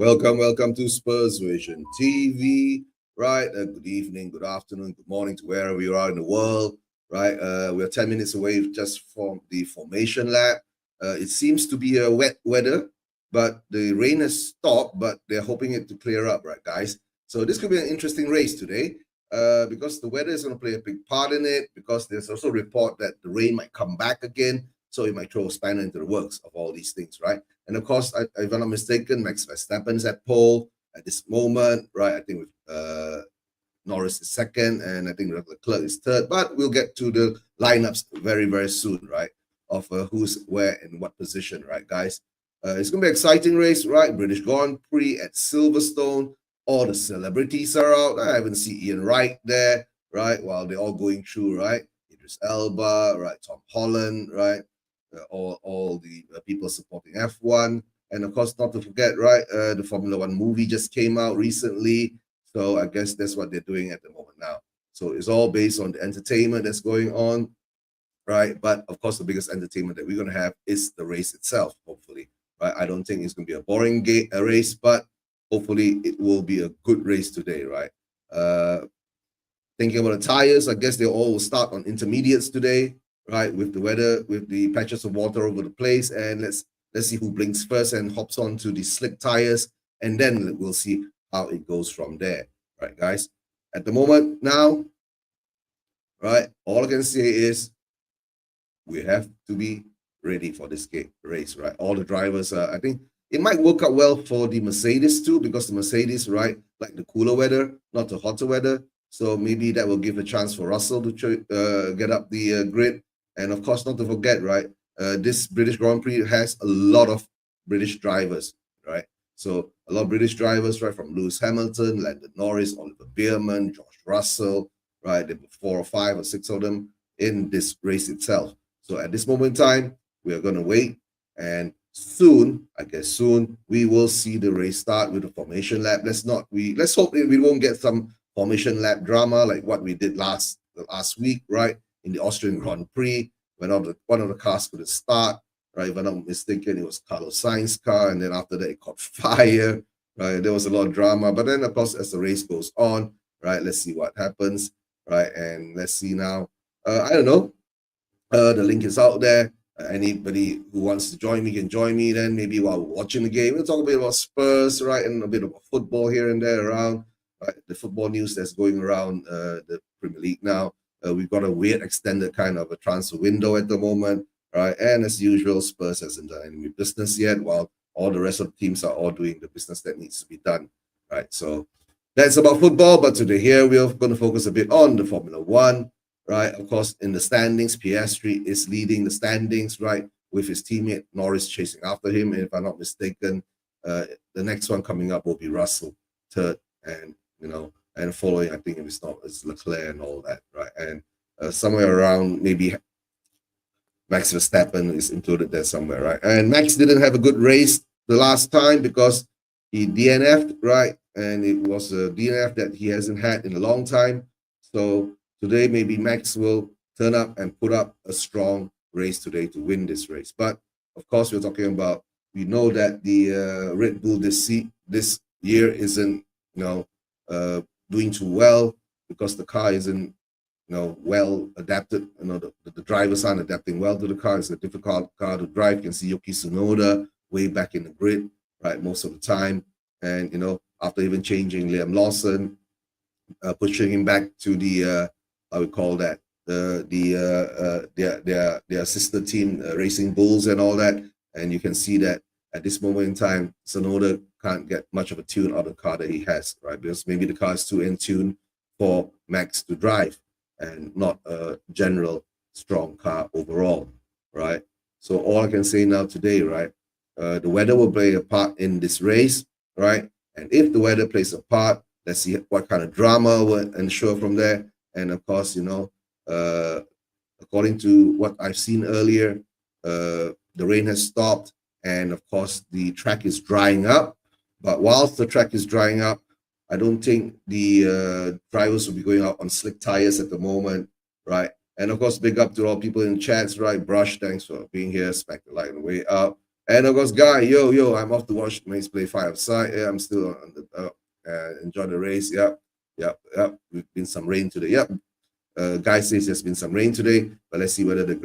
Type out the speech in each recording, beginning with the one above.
Welcome to Spurs Vision TV. Right, good evening, good afternoon, good morning to wherever you are in the world. Right, we're 10 minutes away just from the formation lap. It seems to be a wet weather, but the rain has stopped, but they're hoping it to clear up, right, guys? So this could be an interesting race today because the weather is going to play a big part in it, because there's also a report that the rain might come back again. So it might throw a spanner into the works of all these things, right? And of course, if I'm not mistaken, Max Verstappen's at pole at this moment, right? I think with Norris is second, and I think Leclerc is third. But we'll get to the lineups very, very soon, right? Of who's where in what position, right, guys? It's going to be an exciting race, right? British Grand Prix at Silverstone. All the celebrities are out. I haven't seen Ian Wright there, right? While they're all going through, right? Idris Elba, right? Tom Holland, right? All the people supporting F1. And of course, not to forget, right? The Formula One movie just came out recently. So I guess that's what they're doing at the moment now. So it's all based on the entertainment that's going on, right? But of course, the biggest entertainment that we're going to have is the race itself, hopefully, right? I don't think it's going to be a boring race, but hopefully it will be a good race today, right? Thinking about the tires, I guess they all will start on intermediates today, right? With the weather, with the patches of water over the place, and let's see who blinks first and hops on to the slick tires, and then we'll see how it goes from there, right, guys? At the moment now, right, all I can say is we have to be ready for this race, right? All the drivers, I think it might work out well for the Mercedes too, because the Mercedes, right, like the cooler weather, not the hotter weather. So maybe that will give a chance for Russell to get up the grid. And of course, not to forget, right, this British Grand Prix has a lot of British drivers, right? So a lot of British drivers, right, from Lewis Hamilton, Lando Norris, Oliver Bierman, George Russell, right? There were 4 or 5 or 6 of them in this race itself. So at this moment in time, we are going to wait, and soon, I guess soon, we will see the race start with the formation lap. Let's hope that we won't get some formation lap drama like what we did last week, right, in the Austrian Grand Prix, when one of the cars couldn't start, right? If I'm not mistaken, it was Carlos Sainz's car, and then after that it caught fire, right? There was a lot of drama, but then of course as the race goes on, right, let's see what happens, right? And let's see now. I don't know. The link is out there. Anybody who wants to join me can join me. Then maybe while we're watching the game, we'll talk a bit about Spurs, right, and a bit about football here and there around. Right, the football news that's going around the Premier League now. We've got a weird extended kind of a transfer window at the moment, right? And as usual, Spurs hasn't done any business yet, while all the rest of the teams are all doing the business that needs to be done, right? So that's about football. But today here we're going to focus a bit on the Formula One, right? Of course, in the standings, Piastri is leading the standings, right, with his teammate Norris chasing after him. And if I'm not mistaken, the next one coming up will be Russell, third, and and following, I think if it's Leclerc and all that, right? And somewhere around maybe Max Verstappen is included there somewhere, right? And Max didn't have a good race the last time because he DNF'd, right? And it was a DNF that he hasn't had in a long time. So today, maybe Max will turn up and put up a strong race today to win this race. But of course, we know that the Red Bull this year isn't, doing too well because the car isn't, well adapted. The drivers aren't adapting well to the car. It's a difficult car to drive. You can see Yuki Tsunoda way back in the grid, right, most of the time. And, after even changing Liam Lawson, pushing him back to the, I would call that, their sister team, Racing Bulls and all that. And you can see that at this moment in time, Tsunoda can't get much of a tune out of the car that he has, right? Because maybe the car is too in tune for Max to drive and not a general strong car overall, right? So all I can say now today, right, the weather will play a part in this race, right? And if the weather plays a part, let's see what kind of drama will ensure from there. And of course, according to what I've seen earlier, the rain has stopped, and of course the track is drying up. But whilst the track is drying up, I don't think the drivers will be going out on slick tires at the moment, right? And of course, big up to all people in chats, right? Brush, thanks for being here. Smack the like on the way up. And of course, Guy, yo, I'm off to watch Mace play five side. Yeah, I'm still on the enjoy the race. Yep. We've been some rain today. Yep. Guy says there's been some rain today, but let's see whether the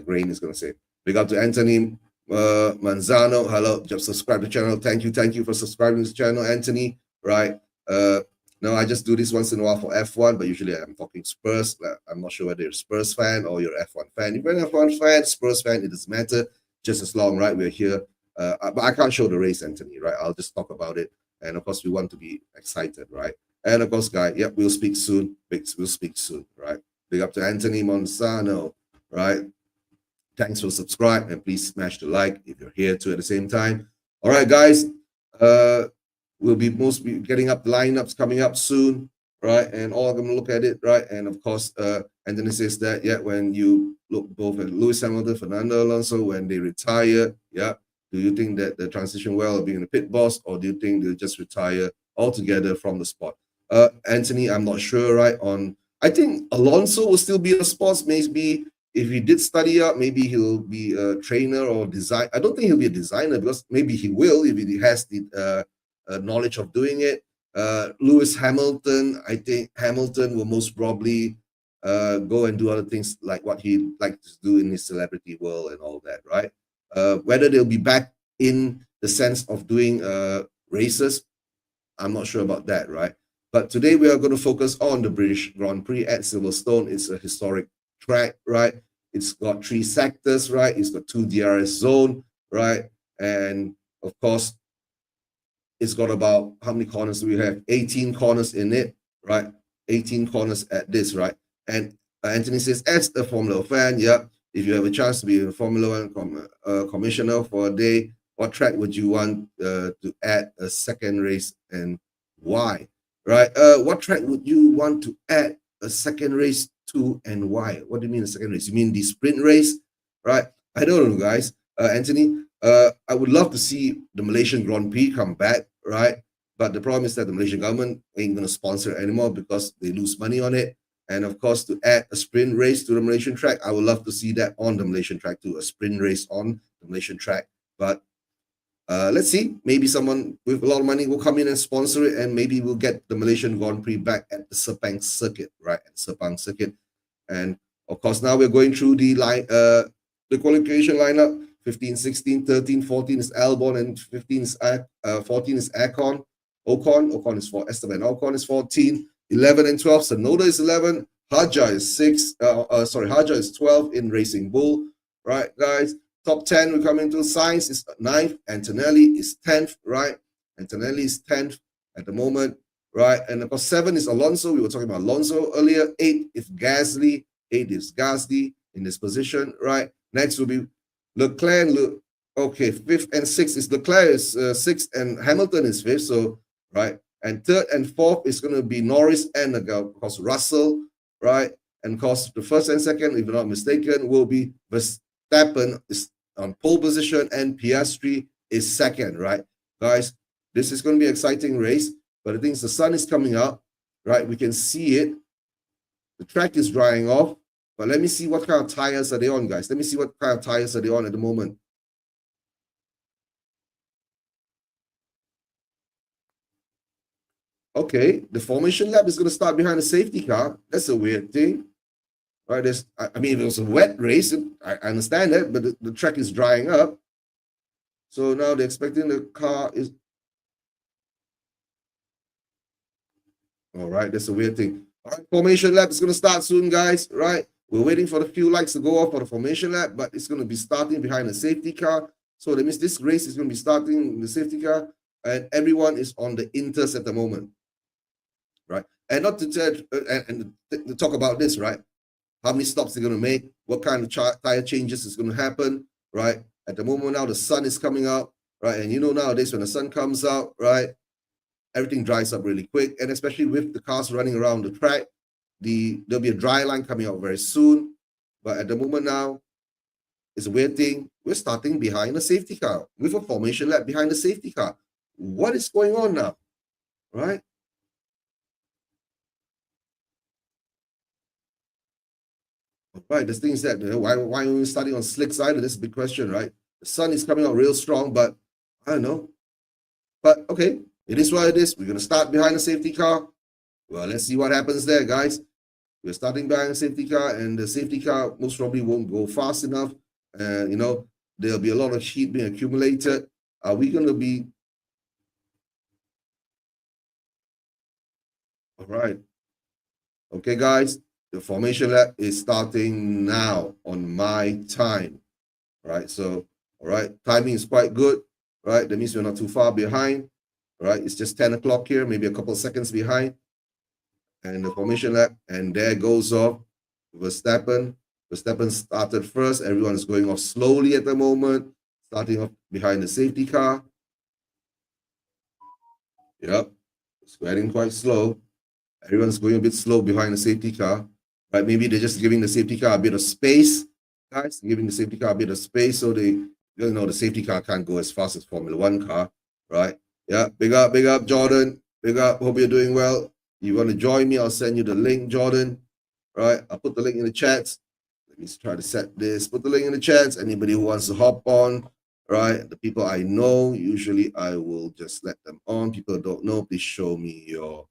grain is going to say. Big up to Anthony Manzano. Hello, just subscribe to the channel. Thank you for subscribing to the channel, Anthony. Right. No, I just do this once in a while for F1, but usually I'm talking Spurs. I'm not sure whether you're a Spurs fan or you're an F1 fan. If you're an F1 fan, Spurs fan, it doesn't matter. Just as long, right? We're here. But I can't show the race, Anthony, right? I'll just talk about it. And of course, we want to be excited, right? And of course, Guy, yep, we'll speak soon. We'll speak soon, right? Big up to Anthony Monsanto, right? Thanks for subscribe and please smash the like if you're here too at the same time. All right, guys. We'll be getting up the lineups coming up soon, right? And all I'm gonna look at it, right? And of course, Anthony says that, yeah, when you look both at Lewis Hamilton, Fernando Alonso, when they retire, yeah, do you think that the transition well of being a pit boss, or do you think they'll just retire altogether from the sport? Anthony, I'm not sure, right? I think Alonso will still be in the sports, maybe if he did study up, maybe he'll be a trainer or design. I don't think he'll be a designer, because maybe he will if he has the knowledge of doing it. Lewis Hamilton, I think Hamilton will most probably go and do other things like what he likes to do in his celebrity world and all that, right? Whether they'll be back in the sense of doing races, I'm not sure about that, right? But today we are going to focus on the British Grand Prix at Silverstone. It's a historic track, right? It's got 3 sectors, right? It's got 2 DRS zone, right? And of course, it's got about, how many corners do we have? 18 corners in it, right? 18 corners at this, right? And Anthony says, as a Formula fan, yeah, if you have a chance to be a Formula One commissioner for a day, what track would you want to add a second race, and why? Right? What track would you want to add a second race to, and why? What do you mean a second race? You mean the sprint race, right? I don't know, guys. Anthony, I would love to see the Malaysian Grand Prix come back, right? But the problem is that the Malaysian government ain't going to sponsor it anymore because they lose money on it. And of course, to add a sprint race to the Malaysian track, I would love to see that on the Malaysian track too, a sprint race on the Malaysian track. But let's see, maybe someone with a lot of money will come in and sponsor it, and maybe we'll get the Malaysian Grand Prix back at the Sepang circuit, right? At Sepang circuit. And of course, now we're going through the qualification lineup. 15, 16, 13, 14 is Albon, and 15 is 14 is Ocon. Ocon is 4. Esteban Ocon is 14. 11 and 12. Sonoda is 11. Haja is 6. Haja is 12 in Racing Bull. Right, guys. Top 10, we come into Sainz is 9th. Antonelli is 10th, right? Antonelli is 10th at the moment, right? And of course, 7 is Alonso. We were talking about Alonso earlier. 8 is Gasly. 8 is Gasly in this position, right? Next will be Leclerc. Okay, 5th and 6th is Leclerc is 6th, and Hamilton is 5th. So, right. And 3rd and 4th is going to be Norris and of course Russell, right? And of course the 1st and 2nd, if I'm not mistaken, will be Verstappen is on pole position and Piastri is 2nd, right? Guys, this is going to be an exciting race, but the thing is the sun is coming up, right? We can see it. The track is drying off, but let me see what kind of tires are they on, guys. Let me see what kind of tires are they on at the moment. Okay, the formation lap is going to start behind the safety car. That's a weird thing, right? I mean, if it was a wet race, I understand that, but the track is drying up. So now they're expecting the car is. All right, that's a weird thing. All right, formation lap is going to start soon, guys, right? We're waiting for the few lights to go off for the formation lap, but it's going to be starting behind the safety car. So that means this race is going to be starting in the safety car, and everyone is on the inters at the moment. Right, and not to tell and to talk about this, right? How many stops they're going to make, what kind of tire changes is going to happen, right? At the moment now, the sun is coming out, right? And you know nowadays when the sun comes out, right, everything dries up really quick, and especially with the cars running around the track, there'll be a dry line coming out very soon. But at the moment now, it's a weird thing. We're starting behind the safety car with a formation lap behind the safety car. What is going on now, right? Right, the thing is that why are we starting on slick side? This is a big question, right? The sun is coming out real strong, but I don't know. But okay, it is what it is. We're going to start behind the safety car. Well, let's see what happens there, guys. We're starting behind the safety car, and the safety car most probably won't go fast enough. You know, there'll be a lot of heat being accumulated. Are we going to be... All right. Okay, guys, the formation lap is starting now on my time. All right, so, all right, timing is quite good, right? That means we're not too far behind, right? It's just 10 o'clock here, maybe a couple of seconds behind. And the formation lap, and there goes off Verstappen. Verstappen started first. Everyone is going off slowly at the moment, starting off behind the safety car. Yep, it's getting quite slow. Everyone's going a bit slow behind the safety car, right? Maybe they're just giving the safety car a bit of space, guys, giving the safety car a bit of space so they, you know, the safety car can't go as fast as Formula One car, right? Yeah, big up, Jordan. Big up, hope you're doing well. You want to join me? I'll send you the link, Jordan, right? I'll put the link in the chats. Let me try to set this. Put the link in the chats. Anybody who wants to hop on, right? The people I know, usually I will just let them on. People don't know, please show me your...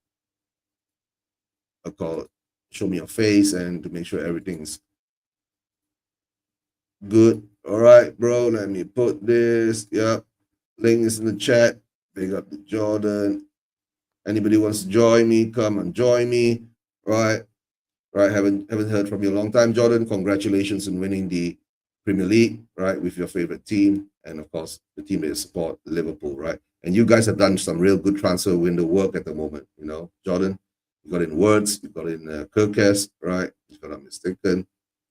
I call it, show me your face and to make sure everything's good. All right, bro. Let me put this. Yep. Link is in the chat. Big up to Jordan. Anybody wants to join me, come and join me. Right. Right. Haven't heard from you a long time, Jordan. Congratulations on winning the Premier League, right, with your favorite team. And of course, the team that you support, Liverpool, right? And you guys have done some real good transfer window work at the moment, you know, Jordan. You got in Words, you got in Kirkes, right? If I'm not mistaken,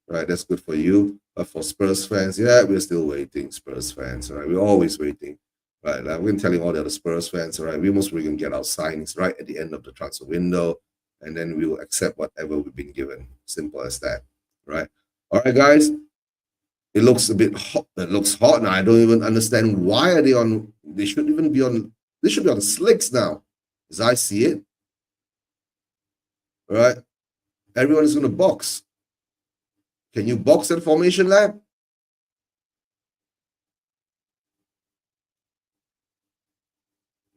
right? That's good for you. But for Spurs fans, yeah, we're still waiting, Spurs fans, right? We're always waiting, right? Like, we're telling all the other Spurs fans, right? We most probably going to get our signings right at the end of the transfer window, and then we will accept whatever we've been given. Simple as that, right? All right, guys. It looks a bit hot. It looks hot now. I don't even understand why are they on. They should even be on. They should be on the slicks now, as I see it. All right, everyone is going to box. Can you box at formation lap?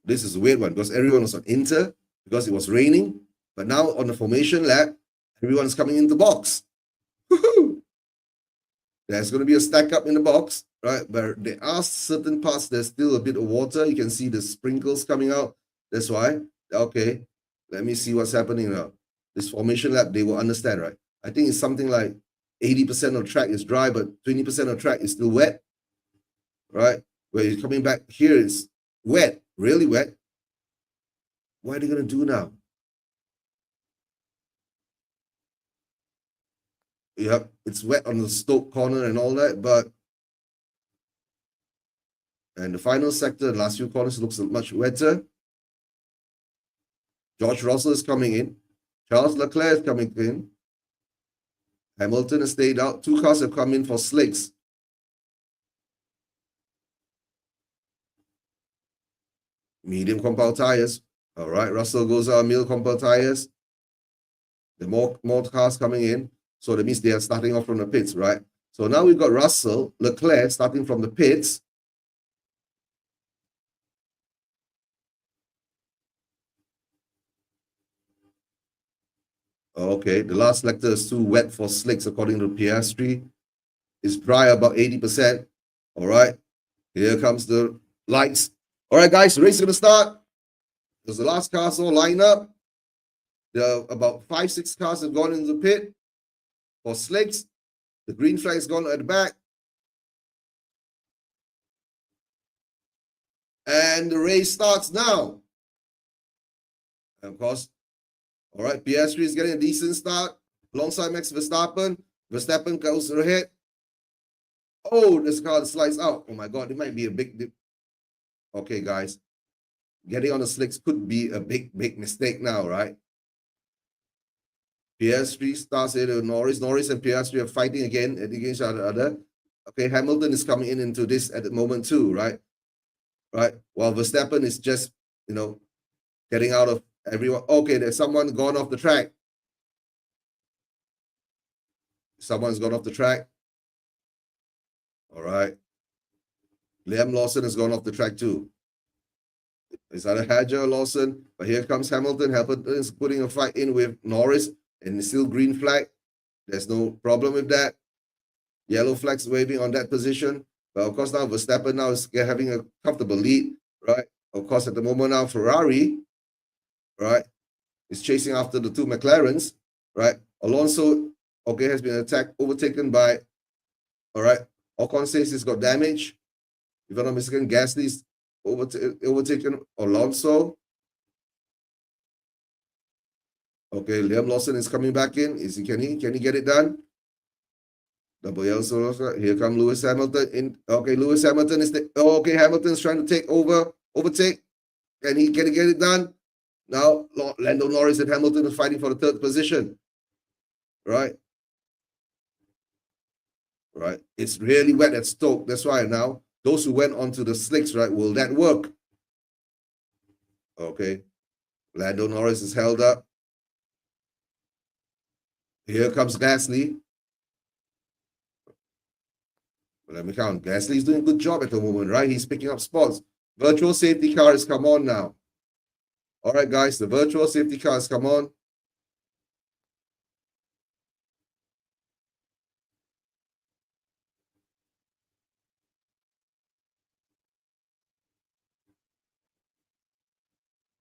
This is a weird one because everyone was on inter because it was raining, but now on the formation lap, everyone's coming into box. There's going to be a stack up in the box, right? But there are certain parts there's still a bit of water. You can see the sprinkles coming out. That's why. Okay, let me see what's happening now. This formation lap, they will understand, right? I think it's something like 80% of track is dry, but 20% of track is still wet, right? Where you're coming back here, it's wet, really wet. What are they going to do now? Yep, it's wet on the Stoke corner and all that, but... And the final sector, the last few corners, looks much wetter. George Russell is coming in. Charles Leclerc is coming in. Hamilton has stayed out. Two cars have come in for slicks. Medium compound tires. All right, Russell goes out, middle compound tires. The more cars coming in. So that means they are starting off from the pits, right? So now we've got Russell, Leclerc starting from the pits. Okay, the last sector is too wet for slicks according to Piastri. It's dry about 80%. All right, here comes the lights. All right, guys, the race is going to start. Because the last cars all line up. There are about 5-6 cars have gone into the pit for slicks. The green flag is gone at the back. And the race starts now. And of course, all right, Piastri is getting a decent start alongside Max Verstappen. Verstappen goes ahead. Oh, this car slides out. Oh my God, it might be a big dip. Okay, guys. Getting on the slicks could be a big mistake now, right? Piastri starts here with Norris. Norris and Piastri are fighting again against each other. Okay, Hamilton is coming into this at the moment too, right? Right. While Verstappen is just, you know, getting out of everyone. Okay, there's someone gone off the track. Someone's gone off the track. All right. Liam Lawson has gone off the track too. It's either Hadger or Lawson, but here comes Hamilton. Hamilton is putting a fight in with Norris, and it's still green flag. There's no problem with that. Yellow flags waving on that position. But of course, now Verstappen now is having a comfortable lead, right? Of course, at the moment now, Ferrari, right, is chasing after the two McLarens, right? Alonso, okay, has been overtaken by, all right, Ocon says he's got damage. If I'm not mistaken, Gasly's overtaken Alonso. Okay, Liam Lawson is coming back in. Can he get it done? Double yellow. Here come Lewis Hamilton in. Okay, Lewis Hamilton is okay. Hamilton's trying to overtake. Can he get it done? Now Lando Norris and Hamilton is fighting for the third position. Right. Right. It's really wet at Stoke. That's why now those who went onto the slicks, right? Will that work? Okay. Lando Norris is held up. Here comes Gasly. Let me count. Gasly's doing a good job at the moment, right? He's picking up spots. Virtual safety car has come on now. All right, guys, the virtual safety car has come on.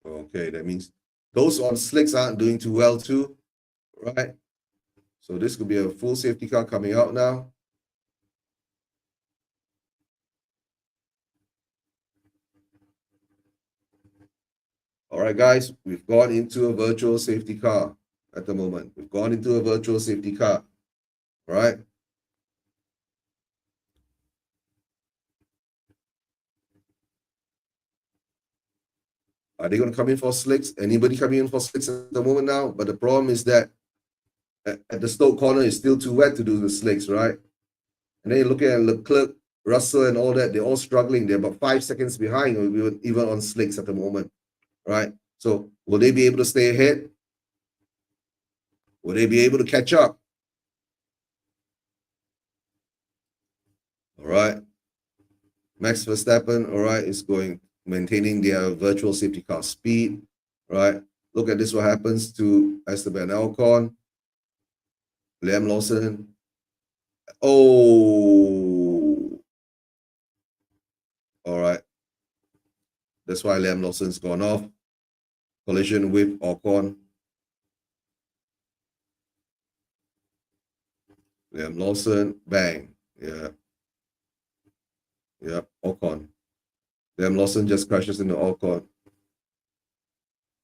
Okay, that means those on slicks aren't doing too well too, right? So this could be a full safety car coming out now. All right, guys, we've gone into a virtual safety car at the moment. We've gone into a virtual safety car, all right? Are they going to come in for slicks? Anybody coming in for slicks at the moment now? But the problem is that at the Stoke corner, it's still too wet to do the slicks, right? And then you're looking at Leclerc, Russell, and all that. They're all struggling. They're about 5 seconds behind, even on slicks at the moment, right? So will they be able to stay ahead? Will they be able to catch up? All right. Max Verstappen, all right, is maintaining their virtual safety car speed, right? Look at this, what happens to Esteban Ocon. Liam Lawson. Oh. All right. That's why Liam Lawson's gone off. Collision with Ocon. Liam Lawson, bang. Yeah. Yeah, Ocon. Liam Lawson just crashes into Ocon.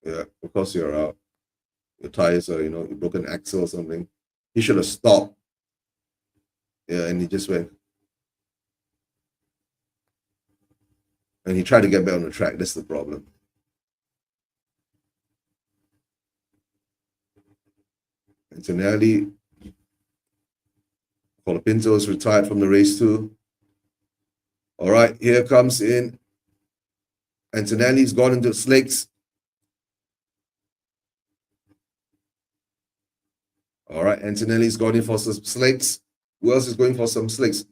Yeah, of course you're out. Your tires are, you broke an axle or something. He should have stopped. Yeah, and he just went. And he tried to get back on the track. That's the problem. Antonelli. Colapinto is retired from the race too. All right, here comes in. Antonelli's gone into slicks. All right, Antonelli's gone in for some slicks. Who else is going for some slicks?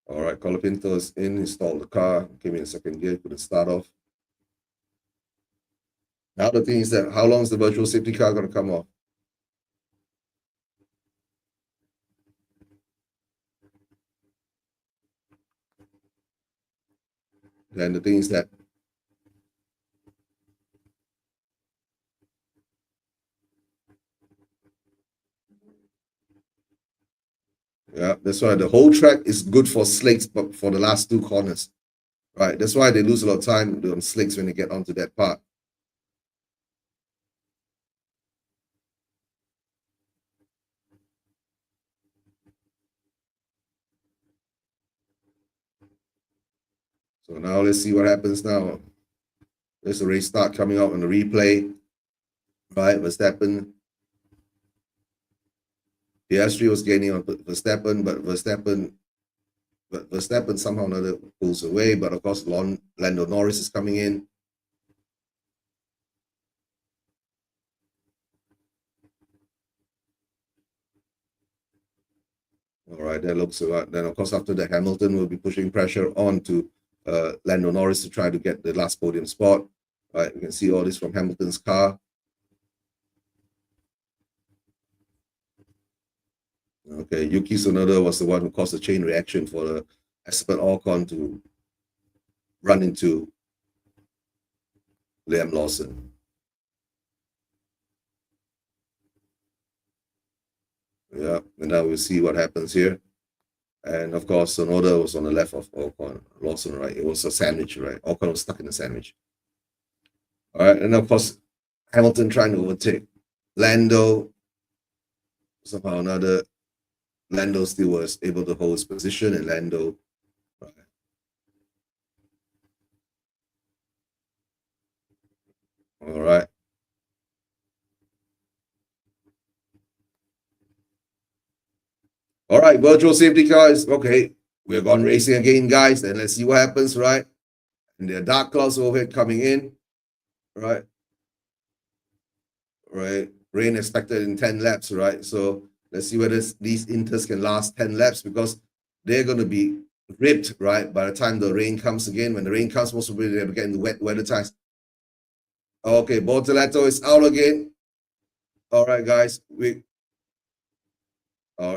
All right, Colapinto is in, installed the car, came in second gear, couldn't start off. Now the thing is that how long is the virtual safety car going to come off? Then the thing is that yeah, that's why the whole track is good for slicks, but for the last two corners, right? That's why they lose a lot of time on slicks when they get onto that part. So now let's see what happens now. There's a race start coming out on the replay, right? Verstappen. Piastri was gaining on Verstappen, but Verstappen somehow or another pulls away. But of course, Lando Norris is coming in. right, that looks right. Then of course after that, Hamilton will be pushing pressure on to Lando Norris to try to get the last podium spot. Right, you can see all this from Hamilton's car. Okay, Yuki Tsunoda was the one who caused the chain reaction for the Esteban Ocon to run into Liam Lawson. Yeah, and now we'll see what happens here. And of course, Tsunoda was on the left of Ocon, Lawson, right? It was a sandwich, right? Ocon was stuck in the sandwich. All right, and of course, Hamilton trying to overtake Lando. Somehow or another, Lando still was able to hold his position, and Lando. Right. All right. All right, virtual safety car is okay. We're gone racing again, guys. And let's see what happens, right? And there are dark clouds overhead coming in, right? Right. Rain expected in 10 laps, right? So let's see whether these inters can last 10 laps because they're going to be ripped, right? By the time the rain comes again. When the rain comes, most probably they're getting the wet weather times. Okay, Bortoletto is out again. All right, guys.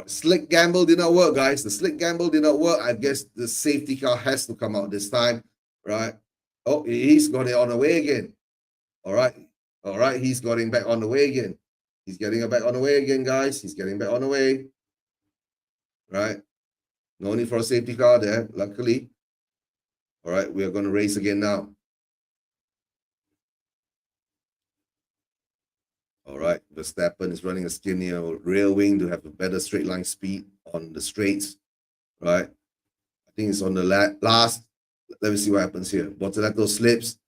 Slick gamble did not work, guys. The slick gamble did not work. I guess the safety car has to come out this time, right? Oh, he's got it on the way again. All right. All right. He's getting back on the way again. He's getting it back on the way again, guys. He's getting back on the way. Right. No need for a safety car there, luckily. All right. We are going to race again now. All right. Verstappen is running a skinnier rear wing to have a better straight line speed on the straights. Right. I think it's on the last. Let me see what happens here. Bortoletto slips.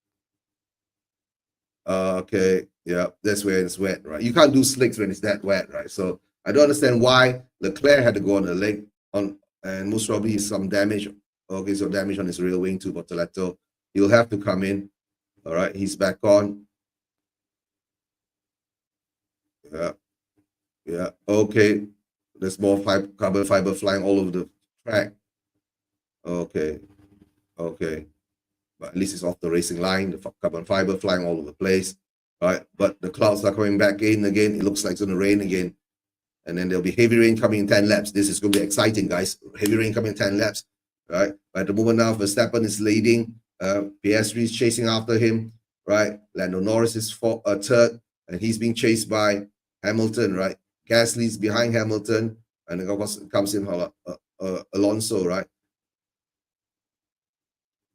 Okay, yeah, that's where it's wet, right? You can't do slicks when it's that wet, right? So I don't understand why Leclerc had to go on the leg on, and most probably some damage. Okay, so damage on his rear wing too, Bortoletto. He'll have to come in. All right, he's back on. Yeah, yeah. Okay, there's more carbon fiber flying all over the track. Okay, okay. But at least it's off the racing line. The carbon fiber flying all over the place, right? But the clouds are coming back in again. It looks like it's going to rain again. And then there'll be heavy rain coming in 10 laps. This is going to be exciting, guys. Heavy rain coming in 10 laps, right? But at the moment now, Verstappen is leading. Piastri is chasing after him, right? Lando Norris is third, and he's being chased by Hamilton, right? Gasly's behind Hamilton, and then of course comes in Alonso, right?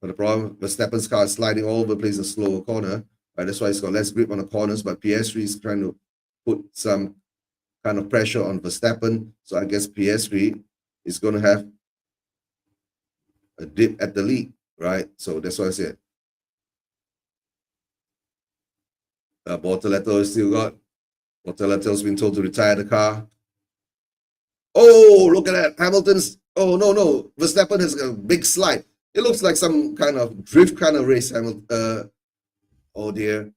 But the problem, Verstappen's car is sliding all over the place in a slower corner, right? That's why it's got less grip on the corners, but Piastri is trying to put some kind of pressure on Verstappen. So I guess Piastri is going to have a dip at the lead, right? So that's what I said. Bortoletto is still got. Bortoletto's been told to retire the car. Oh, look at that. Hamilton's. Oh, no. Verstappen has a big slide. It looks like some kind of drift kind of race. Oh, dear.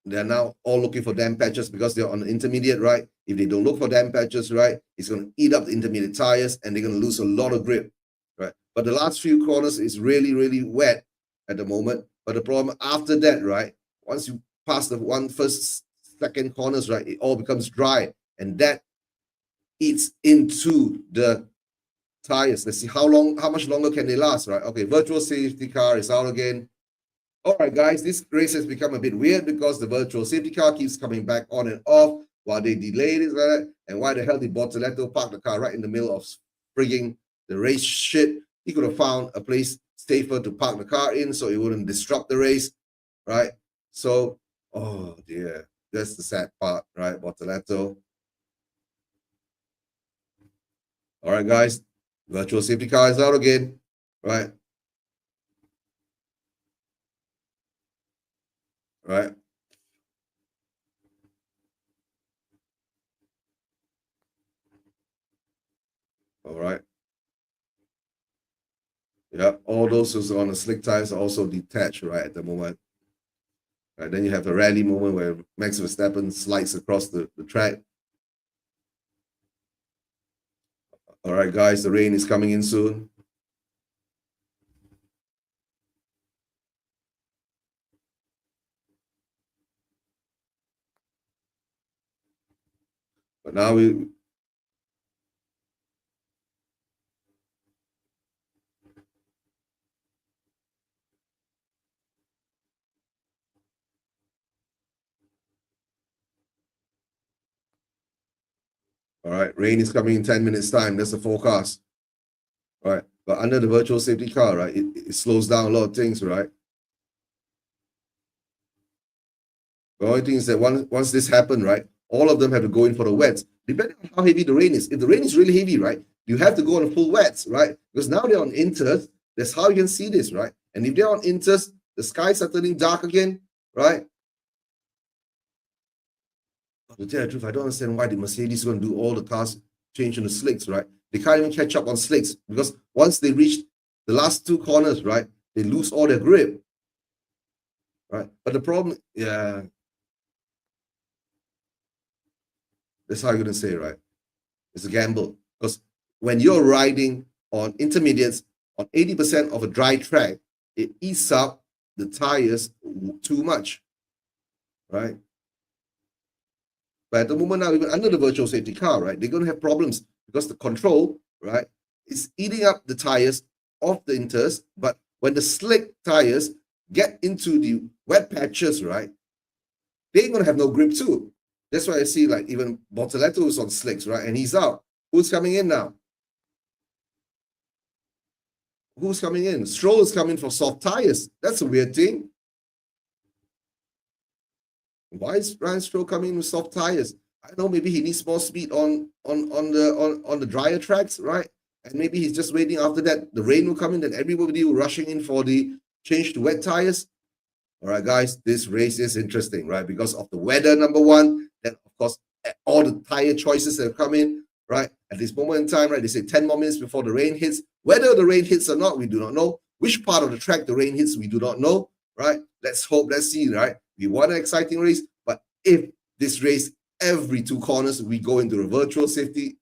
They're now all looking for dam patches because they're on the intermediate, right? If they don't look for dam patches, right, it's going to eat up the intermediate tires and they're going to lose a lot of grip, right? But the last few corners is really, really wet at the moment. But the problem after that, right, once you pass the first, second corners, right, it all becomes dry and that eats into the tires. Let's see how much longer can they last, right? Okay, virtual safety car is out again. All right, guys, this race has become a bit weird because the virtual safety car keeps coming back on and off while they delay it. Right? And why the hell did Bortoletto park the car right in the middle of frigging the race shit? He could have found a place safer to park the car in so it wouldn't disrupt the race, right? So, oh dear, that's the sad part, right, Bortoletto? All right, guys, virtual safety car is out again, right? Right. All right. Yeah, all those who's on the slick tires are also detached right at the moment. Right, then you have a rally moment where Max Verstappen slides across the track. All right, guys, the rain is coming in soon. But now all right, rain is coming in 10 minutes time. That's the forecast. All right, but under the virtual safety car, right, it slows down a lot of things, right? The only thing is that once this happened, right, all of them have to go in for the wets, depending on how heavy the rain is. If the rain is really heavy, right, you have to go on a full wets, right? Because now they're on inters. That's how you can see this, right? And if they're on inters, the skies are turning dark again, right? To tell the truth, I don't understand why the Mercedes is going to do all the cars change on the slicks, right? They can't even catch up on slicks because once they reach the last two corners, right, they lose all their grip, right? But the problem, yeah, that's how you're going to say, right? It's a gamble because when you're riding on intermediates on 80% of a dry track, it eats up the tires too much, right? But at the moment now, even under the virtual safety car, right, they're going to have problems because the control, right, is eating up the tires of the inters. But when the slick tires get into the wet patches, right, they're going to have no grip too. That's why I see like even Bortoletto is on slicks, right, and he's out. Who's coming in now? Who's coming in? Stroll is coming for soft tires. That's a weird thing. Why is Ryan Stroll coming with soft tires? I know maybe he needs more speed on the drier tracks, right? And maybe he's just waiting after that. The rain will come in, then everybody will rushing in for the change to wet tires. All right, guys, this race is interesting, right? Because of the weather, number one. Then, of course, all the tire choices that have come in, right? At this moment in time, right? They say 10 more minutes before the rain hits. Whether the rain hits or not, we do not know. Which part of the track the rain hits, we do not know, right? Let's hope, let's see, right? We want an exciting race, but if this race, every two corners, we go into a virtual safety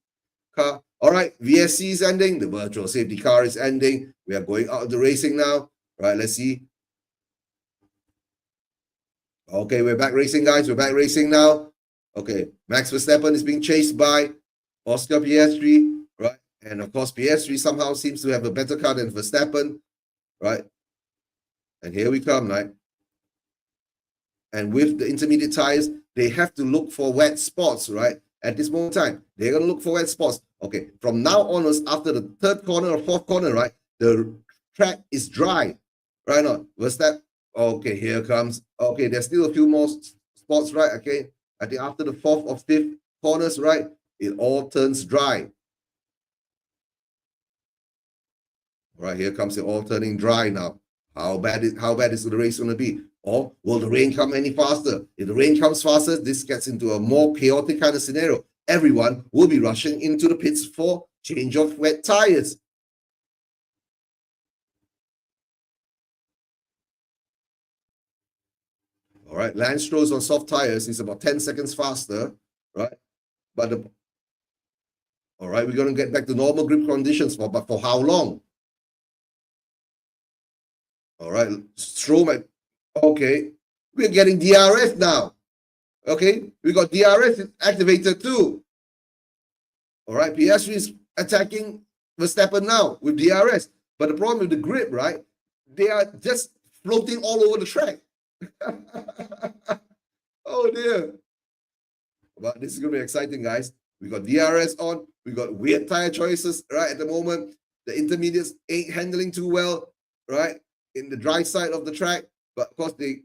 car. All right, VSC is ending. The virtual safety car is ending. We are going out of the racing now. Right, let's see. Okay, we're back racing, guys. We're back racing now. Okay, Max Verstappen is being chased by Oscar Piastri, right? And of course, Piastri somehow seems to have a better car than Verstappen, right? And here we come, right? And with the intermediate tires, they have to look for wet spots, right? At this moment in time, they're going to look for wet spots. Okay, from now onwards, after the third corner or fourth corner, right, the track is dry, right? Not Verstappen. Okay, here comes. Okay, there's still a few more spots, right? Okay, I think after the fourth or fifth corners, right, it all turns dry. Right, here comes it all turning dry now. How bad is the race going to be? Or will the rain come any faster? If the rain comes faster, this gets into a more chaotic kind of scenario. Everyone will be rushing into the pits for change of wet tires. All right, Lance Stroll's on soft tires is about 10 seconds faster, right? But all right, we're going to get back to normal grip conditions, but for how long? All right, Stroll might. Okay, we're getting DRS now. Okay, we got DRS activated too. All right, Piastri is attacking Verstappen now with DRS. But the problem with the grip, right? They are just floating all over the track. Oh dear. But this is going to be exciting, guys. We got DRS on. We got weird tire choices, right? At the moment, the intermediates ain't handling too well, right? In the dry side of the track. But of course, they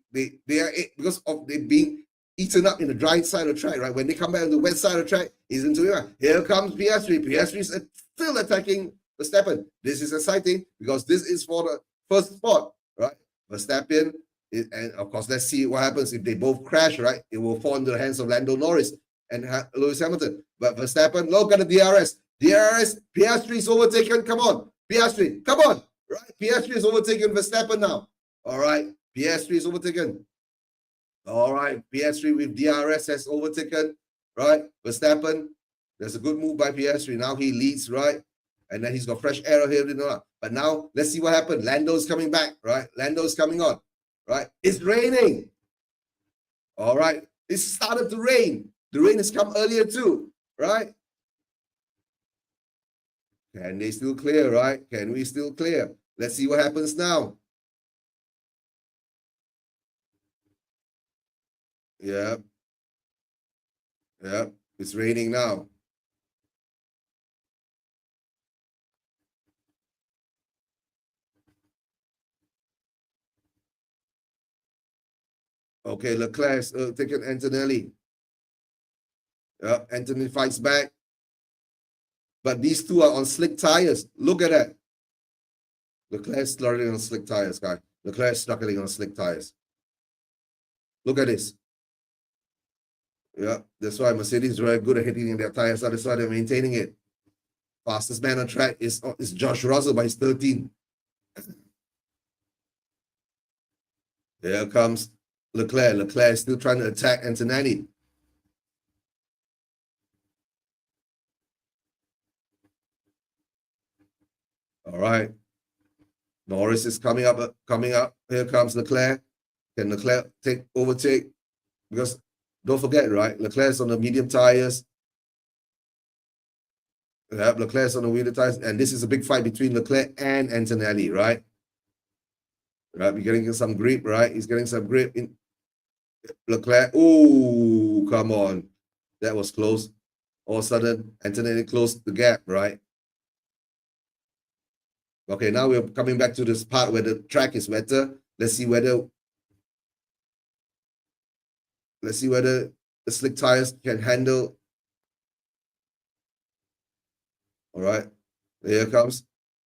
are because of they being eaten up in the dry side of the track, right? When they come back to the wet side of the track, he's into it. Here comes Piastri. Piastri is still attacking Verstappen. This is exciting because this is for the first spot, right? Verstappen, and of course, let's see what happens if they both crash, right? It will fall into the hands of Lando Norris and Lewis Hamilton. But Verstappen, look at the DRS. DRS, Piastri is overtaken. Come on, Piastri, come on. Right? Piastri is overtaken Verstappen now. All right, Piastri is overtaken. All right, Piastri with DRS has overtaken, right? Verstappen. There's a good move by Piastri. Now he leads, right? And then he's got fresh air here. But now let's see what happened. Lando's coming back, right? Lando's coming on, right? It's raining. All right. It started to rain. The rain has come earlier too, right? Can they still clear, right? Can we still clear? Let's see what happens now. Yeah. Yeah. It's raining now. Okay, Leclerc's taking Antonelli. Yeah, Anthony fights back. But these two are on slick tires. Look at that. Leclerc's struggling on slick tires, guy. Leclerc's struggling on slick tires. Look at this. Yeah, that's why Mercedes is very good at hitting their tires. So that's why they're maintaining it. Fastest man on track is Josh Russell, but he's 13. Here comes Leclerc. Leclerc is still trying to attack Antonelli. All right. Norris is coming up. Here comes Leclerc. Can Leclerc overtake? Because don't forget, right? Leclerc's on the medium tires. Leclerc's on the medium tires, and this is a big fight between Leclerc and Antonelli, right? Right, we're getting some grip, right? He's getting some grip in Leclerc. Oh, come on. That was close. All of a sudden, Antonelli closed the gap, right? Okay, now we're coming back to this part where the track is wetter. Let's see whether the slick tires can handle. All right, here comes.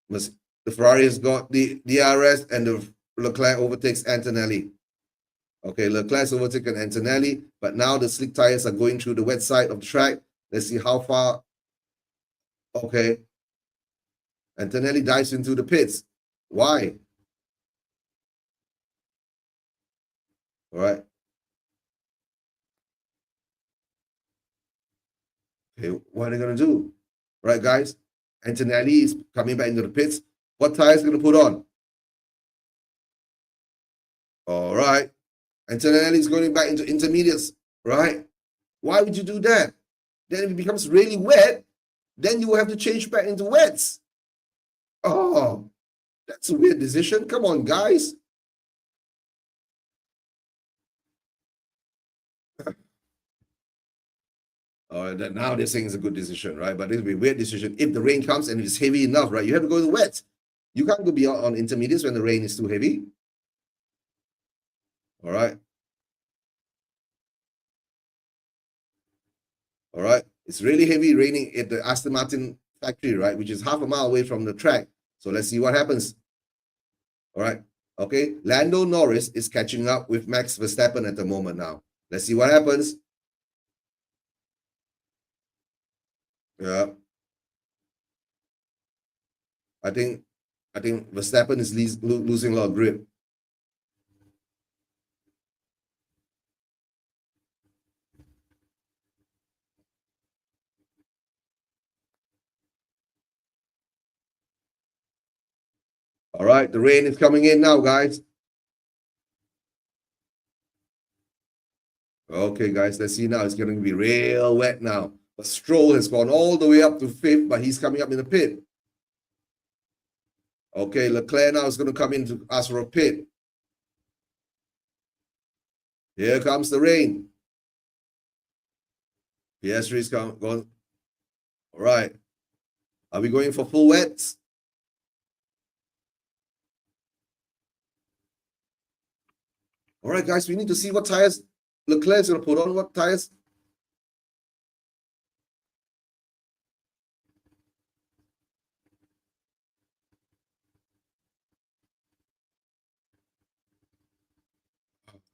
The Ferrari has got the DRS, and the Leclerc overtakes Antonelli. Okay, Leclerc's overtaken Antonelli, but now the slick tires are going through the wet side of the track. Let's see how far. Okay. Antonelli dives into the pits. Why? All right. Okay, what are they going to do? All right, guys. Antonelli is coming back into the pits. What tire is going to put on? All right. Antonelli is going back into intermediates, right? Why would you do that? Then if it becomes really wet, then you will have to change back into wets. Oh, that's a weird decision. Come on, guys. Now they're saying it's a good decision, right? But it'll be a weird decision if the rain comes and it's heavy enough, right? You have to go to wet. You can't go beyond on intermediates when the rain is too heavy. All right. All right. It's really heavy raining at the Aston Martin factory, right? Which is half a mile away from the track. So let's see what happens. All right. Okay. Lando Norris is catching up with Max Verstappen at the moment now. Let's see what happens. Yeah. I think Verstappen is losing a lot of grip. All right, the rain is coming in now, guys. Okay, guys, let's see now. It's going to be real wet now. But Stroll has gone all the way up to 5th, but he's coming up in the pit. Okay, Leclerc now is going to come in to ask for a pit. Here comes the rain. Piastri is going. All right. Are we going for full wets? All right, guys, we need to see what tires Leclerc is going to put on. What tires?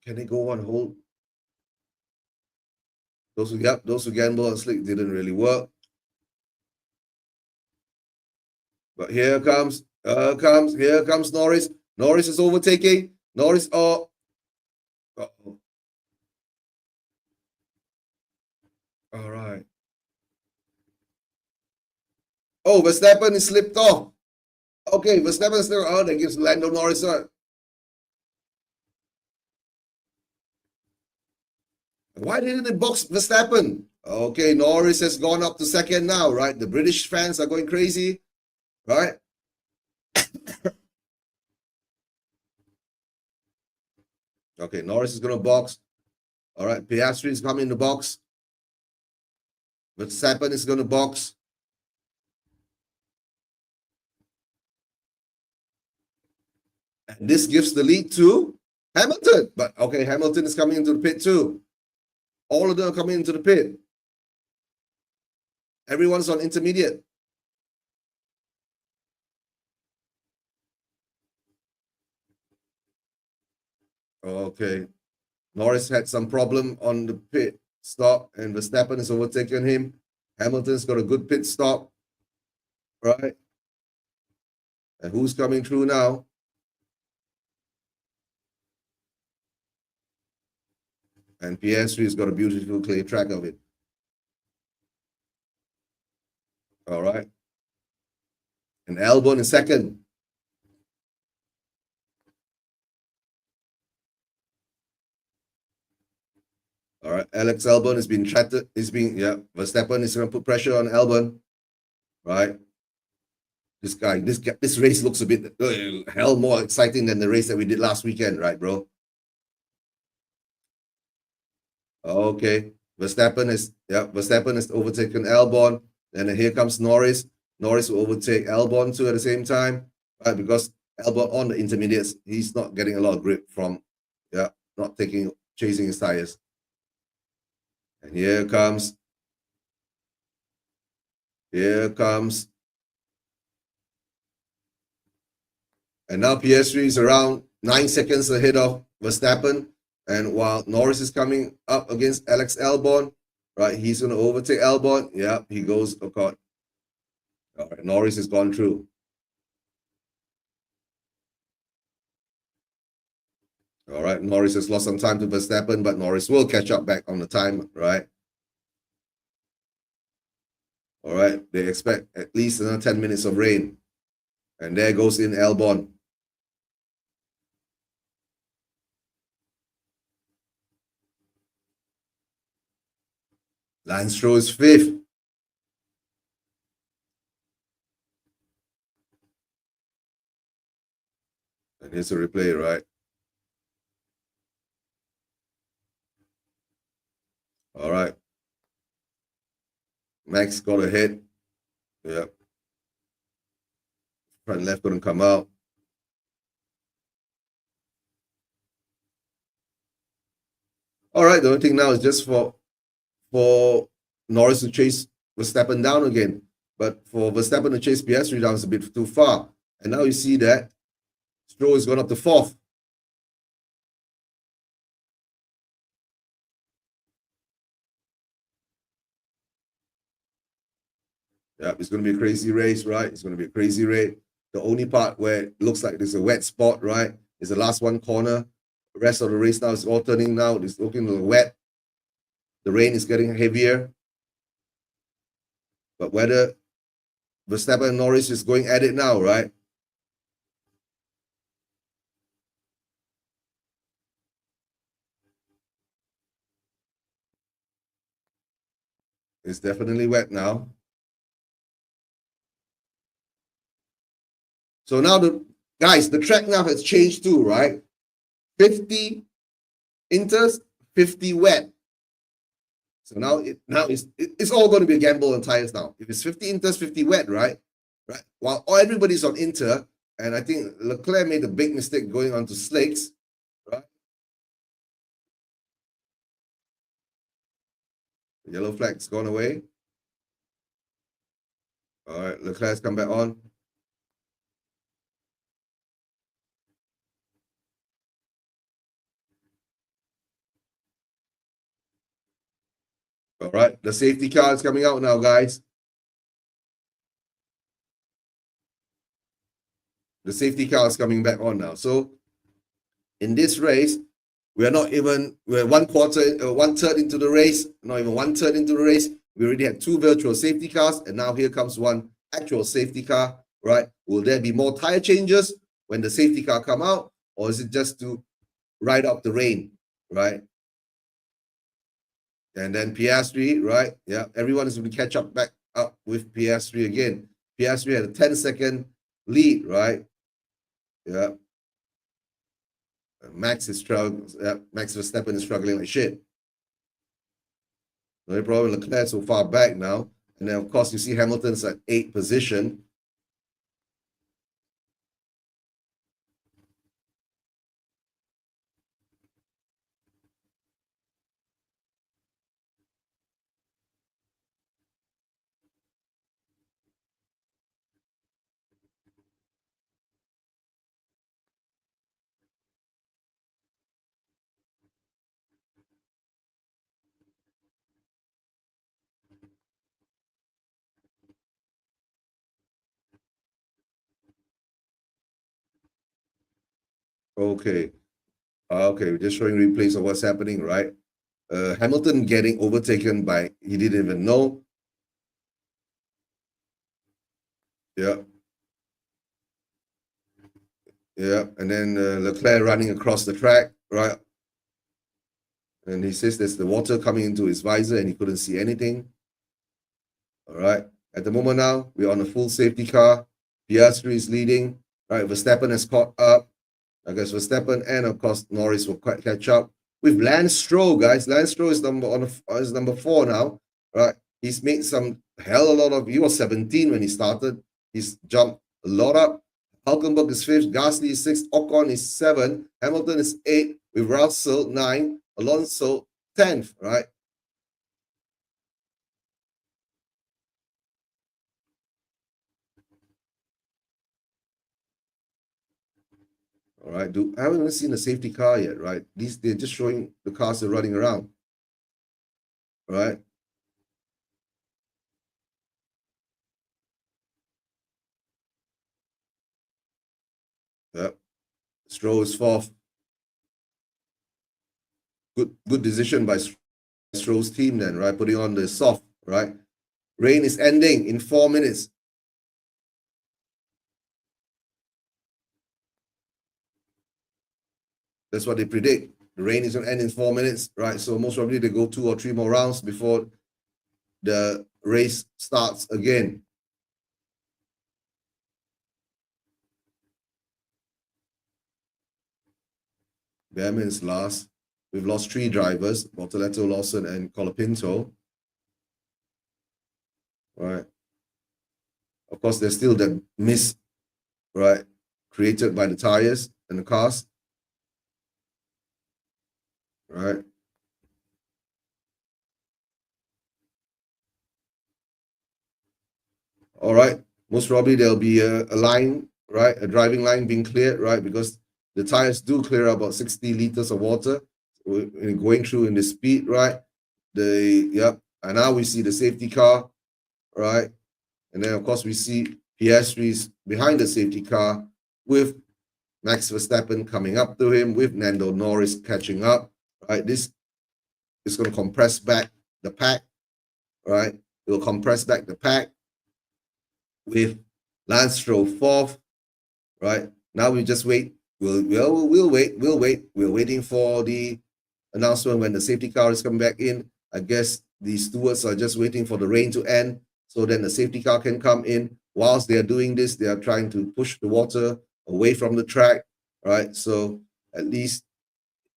Can they go on hold? Those who gamble on slick didn't really work. But here comes Norris. Norris is overtaking. Norris, oh. Uh-oh. All right. Oh, Verstappen is slipped off. Okay, Verstappen is still out. That gives Lando Norris a. Why didn't they box Verstappen? Okay, Norris has gone up to second now, right? The British fans are going crazy, right? Okay, Norris is going to box. All right, Piastri is coming in the box. Verstappen is going to box. And this gives the lead to Hamilton. But okay, Hamilton is coming into the pit too. All of them are coming into the pit. Everyone's on intermediate. Okay. Norris had some problem on the pit stop, and Verstappen has overtaken him. Hamilton's got a good pit stop. Right. And who's coming through now? And Piastri's got a beautiful clear track of it. All right. And Albon in second. All right. Alex Albon has been chatted. Verstappen is going to put pressure on Albon. Right. This race looks a bit hell more exciting than the race that we did last weekend, right, bro? Okay. Verstappen has overtaken Albon. And here comes Norris. Norris will overtake Albon too at the same time, right? Because Albon on the intermediates, he's not getting a lot of grip from, not chasing his tires. And here comes. And now Piastri is around 9 seconds ahead of Verstappen. And while Norris is coming up against Alex Albon, right, he's going to overtake Albon. Yeah, he goes. Oh God. All right, Norris has gone through. All right, Norris has lost some time to Verstappen, but Norris will catch up back on the time, right? All right, they expect at least another 10 minutes of rain. And there goes in Albon. Lance Stroll is fifth. And here's a replay, right? All right. Max got ahead. Yeah. Front left couldn't come out. All right, the only thing now is just for Norris to chase Verstappen down again. But for Verstappen to chase Piastri down is a bit too far. And now you see that Stroll is gone up to fourth. Yeah, it's going to be a crazy race, right? It's going to be a crazy race. The only part where it looks like there's a wet spot, right, is the last one corner. The rest of the race now is all turning now. It's looking a little wet. The rain is getting heavier. But whether Verstappen and Norris is going at it now, right? It's definitely wet now. So now the track now has changed too, right? 50 inters, 50 wet. So now it's all going to be a gamble on tires now. If it's 50 inters, 50 wet, right? Right. While everybody's on inter, and I think Leclerc made a big mistake going on to slicks, right? The yellow flag's gone away. All right, Leclerc's come back on. All right, the safety car is coming out now, guys. The safety car is coming back on now. So in this race, we're 1/3 into the race, not even 1/3 into the race. We already had two virtual safety cars, and now here comes one actual safety car, right? Will there be more tire changes when the safety car come out, or is it just to ride out the rain, right? And then PS3, right? Yeah, everyone is going to catch up back up with PS3 again. PS3 had a 10-second lead, right? Yeah. Max is struggling. Yeah, Max Verstappen is struggling like shit. No problem. Leclerc so far back now. And then, of course, you see Hamilton's at 8th position. Okay. Okay, we're just showing replays of what's happening, right? Hamilton getting overtaken by, he didn't even know. Yeah. Yeah. And then Leclerc running across the track, right? And he says there's the water coming into his visor and he couldn't see anything. All right. At the moment now, we're on a full safety car. Piastri is leading. Right. Verstappen has caught up. I guess Verstappen and of course Norris will quite catch up with Lance Stroll, guys. Lance Stroll is number 4 now. Right. He's made some hell a lot of. He was 17 when he started. He's jumped a lot up. Hulkenberg is 5th. Gasly is 6th. Ocon is 7th. Hamilton is 8th. With Russell 9th. Alonso 10th. Right. All right. I haven't even seen a safety car yet, right? They're just showing the cars are running around. All right. Yep. Stroll is 4th. Good decision by Stroll's team then, right? Putting on the soft, right? Rain is ending in 4 minutes. That's what they predict. The rain is going to end in 4 minutes, right? So most probably they go 2 or 3 more rounds before the race starts again. Behrman is last. We've lost 3 drivers, Bortoleto, Lawson, and Colapinto. Right. Of course, there's still that miss, right, created by the tires and the cars. Right. All right. Most probably there'll be a line, right, a driving line being cleared, right, because the tires do clear about 60 liters of water going through in the speed, right? And now we see the safety car, right? And then of course we see Piastri's behind the safety car with Max Verstappen coming up to him, with Lando Norris catching up, right? This is going to compress back the pack, right? It will compress back the pack with Lance Stroll 4th, right? Now we just wait. We'll wait. We're waiting for the announcement when the safety car is coming back in. I guess the stewards are just waiting for the rain to end so then the safety car can come in. Whilst they are doing this, they are trying to push the water away from the track, right? So at least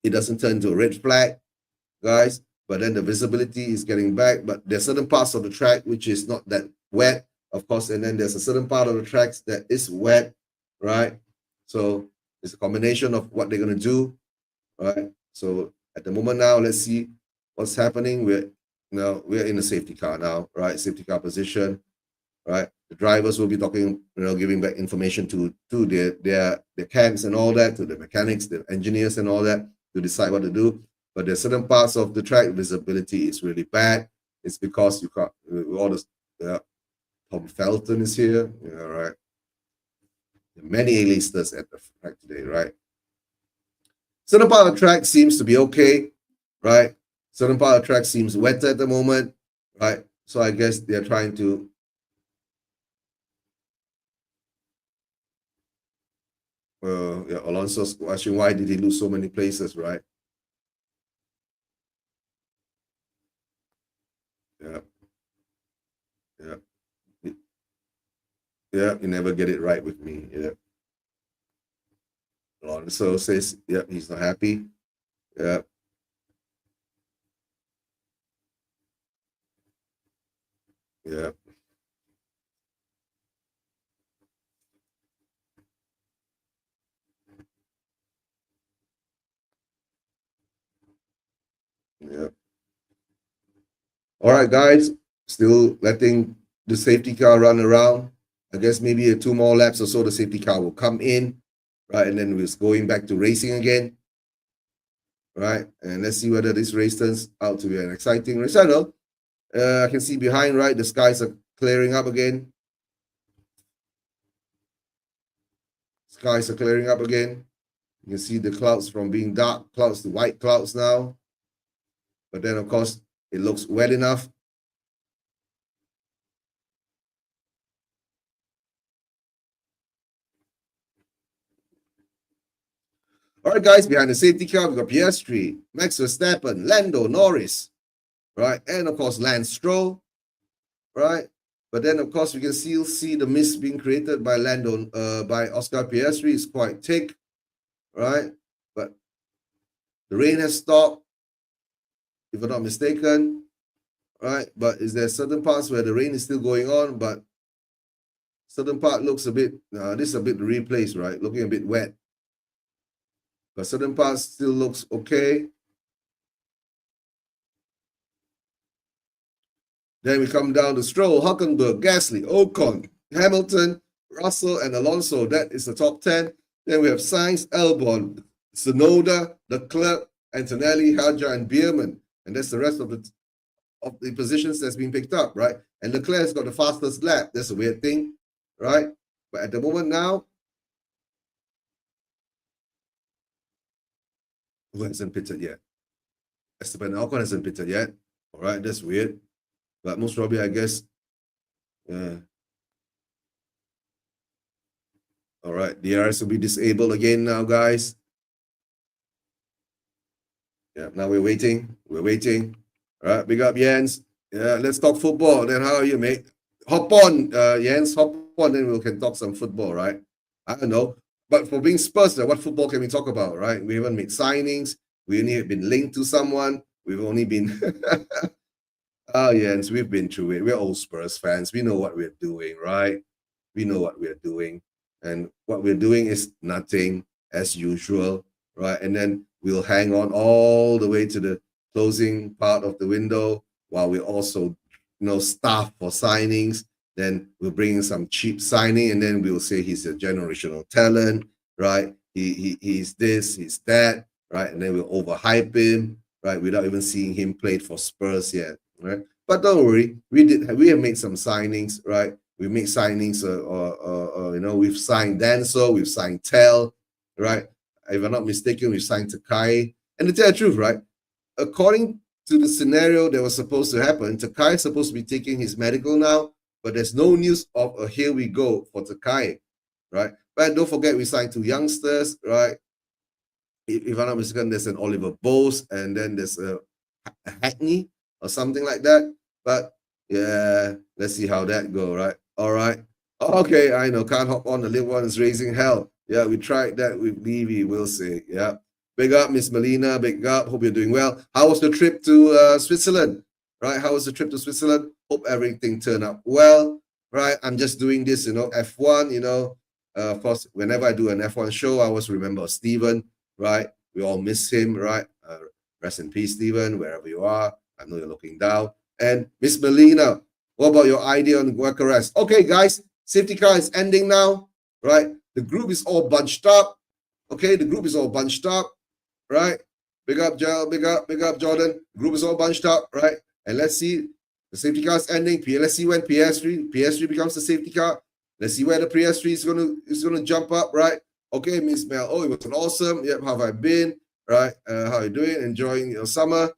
it doesn't turn into a red flag, guys. But then the visibility is getting back. But there's certain parts of the track which is not that wet, of course, and then there's a certain part of the tracks that is wet, right? So it's a combination of what they're going to do, right? So at the moment now, let's see what's happening. We're in a safety car now, right? Safety car position, right? The drivers will be talking, giving back information to their camps and all that, to the mechanics, the engineers and all that, to decide what to do. But there's certain parts of the track visibility is really bad. It's because you can't. All this. Tom Felton is here. Yeah, right. Many A-listers at the track today, right? Certain part of the track seems to be okay, right? Certain part of the track seems wet at the moment, right? So I guess they're trying to Yeah, Alonso's question, why did he lose so many places, right? Yeah, yeah, yeah. You never get it right with me. Yeah. Alonso says, yeah, he's not happy. Yeah, yeah, yeah. All right, guys. Still letting the safety car run around. I guess maybe 2 more laps or so, the safety car will come in, right? And then we're going back to racing again, right? And let's see whether this race turns out to be an exciting race. I know. I can see behind, right? The skies are clearing up again. Skies are clearing up again. You can see the clouds from being dark clouds to white clouds now. But then, of course, it looks wet enough. All right, guys, behind the safety car, we've got Piastri, Max Verstappen, Lando Norris, right? And, of course, Lance Stroll, right? But then, of course, we can still see the mist being created by by Oscar Piastri. It's quite thick, right? But the rain has stopped, if I'm not mistaken, right? But is there certain parts where the rain is still going on, but certain part looks a bit, this is a bit replaced, right? Looking a bit wet. But certain parts still looks okay. Then we come down to Stroll, Hülkenberg, Gasly, Ocon, Hamilton, Russell, and Alonso. That is the top 10. Then we have Sainz, Albon, Tsunoda, Leclerc, Antonelli, Hadjar, and Bierman. And that's the rest of the positions that's been picked up, right? And Leclerc's got the fastest lap. That's a weird thing, right? But at the moment now, who hasn't pitted yet? Esteban Ocon hasn't pitted yet. All right, that's weird. But most probably, I guess, all right, DRS will be disabled again now, guys. Yeah, now we're waiting. We're waiting. All right, big up, Jens. Yeah, let's talk football. Then how are you, mate? Hop on, Jens. Hop on, then we can talk some football, right? I don't know. But for being Spurs, what football can we talk about, right? We haven't made signings. We only have been linked to someone. We've only been oh, Jens, we've been through it. We're all Spurs fans. We know what we're doing, right? We know what we're doing. And what we're doing is nothing as usual, right? And then we'll hang on all the way to the closing part of the window while we also, staff for signings. Then we'll bring in some cheap signing, and then we'll say he's a generational talent, right? He's this, he's that, right? And then we'll overhype him, right? Without even seeing him played for Spurs yet, right? But don't worry, we have made some signings, right? We made signings, we've signed Danso, we've signed Tell, right? If I'm not mistaken, we've signed Takai. And to tell the truth, right? According to the scenario that was supposed to happen, Takai is supposed to be taking his medical now, but there's no news of a here we go for Takai, right? But don't forget, we signed 2 youngsters, right? If I'm not mistaken, there's an Oliver Bose, and then there's a Hackney or something like that. But yeah, let's see how that go, right? All right. Okay, I know. Can't hop on. The little one is raising hell. Yeah, we tried that with Levy, we'll say. Yeah. Big up, Miss Melina. Big up. Hope you're doing well. How was the trip to Switzerland? Right? How was the trip to Switzerland? Hope everything turned out well. Right? I'm just doing this, F1, of course, whenever I do an F1 show, I always remember Steven, right? We all miss him, right? Rest in peace, Steven, wherever you are. I know you're looking down. And Miss Melina, what about your idea on work arrest? Okay, guys, safety car is ending now, right? The group is all bunched up. Okay, the group is all bunched up, right? Big up, Joel, big up, Jordan. Group is all bunched up, right? And let's see, the safety car is ending. Let's see when PS3 becomes the safety car. Let's see where the PS3 is gonna jump up, right? Okay, Miss Mel. Oh, it was an awesome. Yep, how have I been? Right? How are you doing? Enjoying your summer?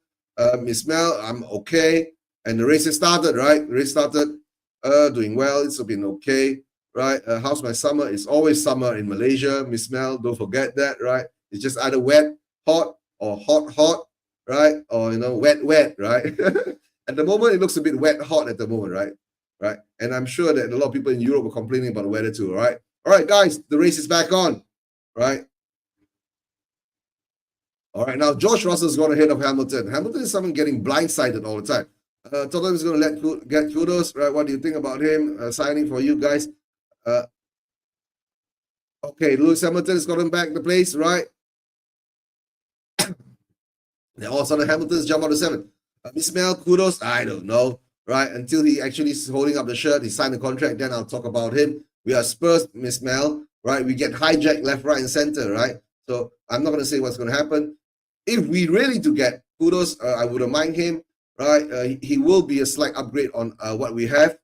Miss Mel, I'm okay. And the race has started, right? The race started, doing well. It's been okay. right? How's my summer? It's always summer in Malaysia, Miss Mel. Don't forget that, right? It's just either wet, hot, or hot, hot, right? Or wet, wet, right? At the moment, it looks a bit wet, hot at the moment, right? Right. And I'm sure that a lot of people in Europe are complaining about the weather too, all right? All right, guys, the race is back on, right? All right, now George Russell's gone ahead of Hamilton. Hamilton is someone getting blindsided all the time. Tottenham is going to get kudos, right? What do you think about him signing for you guys? Okay, Lewis Hamilton has gotten back the place, right? Then all of a sudden, Hamilton's jump out to seven. Ismail, kudos, I don't know, right? Until he actually is holding up the shirt, he signed the contract, then I'll talk about him. We are Spurs, Miss Mel, right? We get hijacked left, right, and center, right? So I'm not going to say what's going to happen. If we really do get kudos, I wouldn't mind him, right? He will be a slight upgrade on what we have.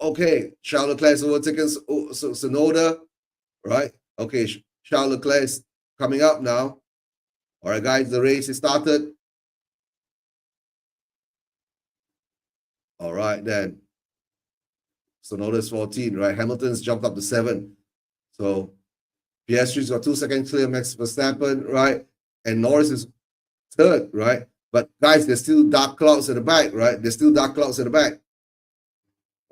Okay, Charles Leclerc overtaken Sonoda, right? Okay, Charles Leclerc is coming up now. All right, guys, the race is started. All right, then. Sonoda's 14, right? Hamilton's jumped up to 7. So Piastri's got 2 seconds clear, Max Verstappen, right? And Norris is 3rd, right? But guys, there's still dark clouds at the back, right? There's still dark clouds at the back,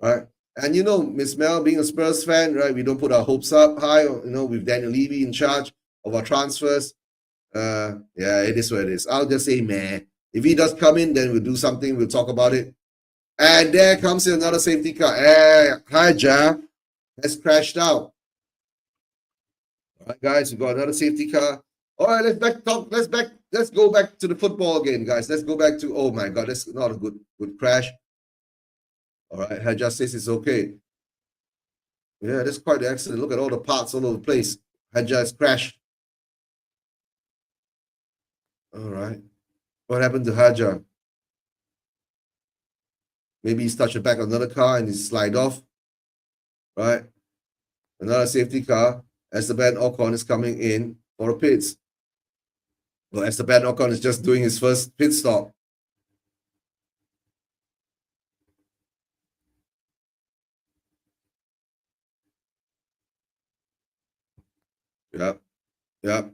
right? And Miss Mel, being a Spurs fan, right? We don't put our hopes up high, with Daniel Levy in charge of our transfers. Yeah, it is what it is. I'll just say, man, if he does come in, then we'll do something. We'll talk about it. And there comes in another safety car. Haja has crashed out. All right, guys, we got another safety car. All right, let's go back to the football game, guys. Let's go back to, oh my God, that's not a good crash. All right, Haja says it's okay. Yeah, that's quite the accident. Look at all the parts all over the place. Haja has crashed. All right. What happened to Haja? Maybe he's touched the back of another car and he's slide off. Right? Another safety car. Esteban Ocon is coming in for a pits. Well, Esteban Ocon is just doing his first pit stop. Yep. Yep.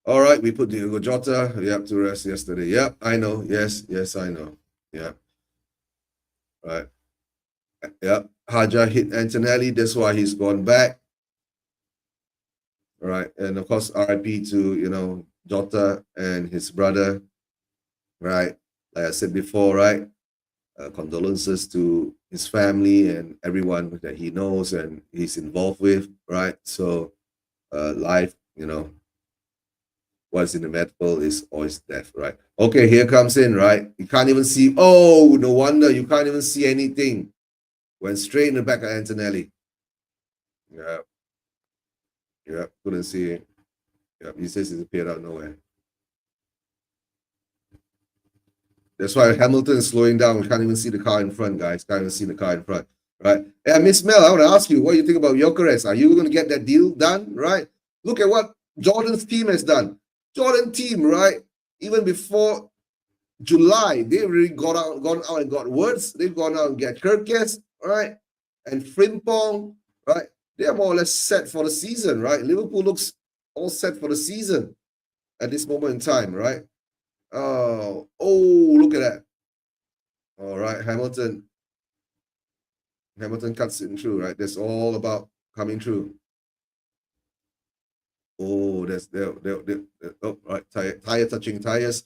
All right, we put Diego Jota, to rest yesterday. Yep, I know. Yes, I know. Yeah. Right. Yep. Haja hit Antonelli. That's why he's gone back. All right. And of course, RIP to, Jota and his brother. Right. Like I said before, right? Condolences to his family and everyone that he knows and he's involved with. Right. So, life, what's inevitable is always death, right? Okay, here comes in, right? You can't even see. Oh, no wonder you can't even see anything. Went straight in the back of Antonelli. Yeah. Yeah, couldn't see it. Yeah, he says it appeared out of nowhere. That's why Hamilton is slowing down. We can't even see the car in front, guys. Can't even see the car in front, right? Yeah, Miss Mel, I want to ask you, what do you think about Gyökeres? Are you going to get that deal done, right? Look at what Jordan's team has done. Jordan team, right? Even before July, they've already gone out and got words. They've gone out and get Kirkes, right? And Frimpong, right? They are more or less set for the season, right? Liverpool looks all set for the season at this moment in time, right? Oh, look at that. All right, Hamilton cuts in through, right? That's all about coming through. Oh, that's oh, right, tire touching tires,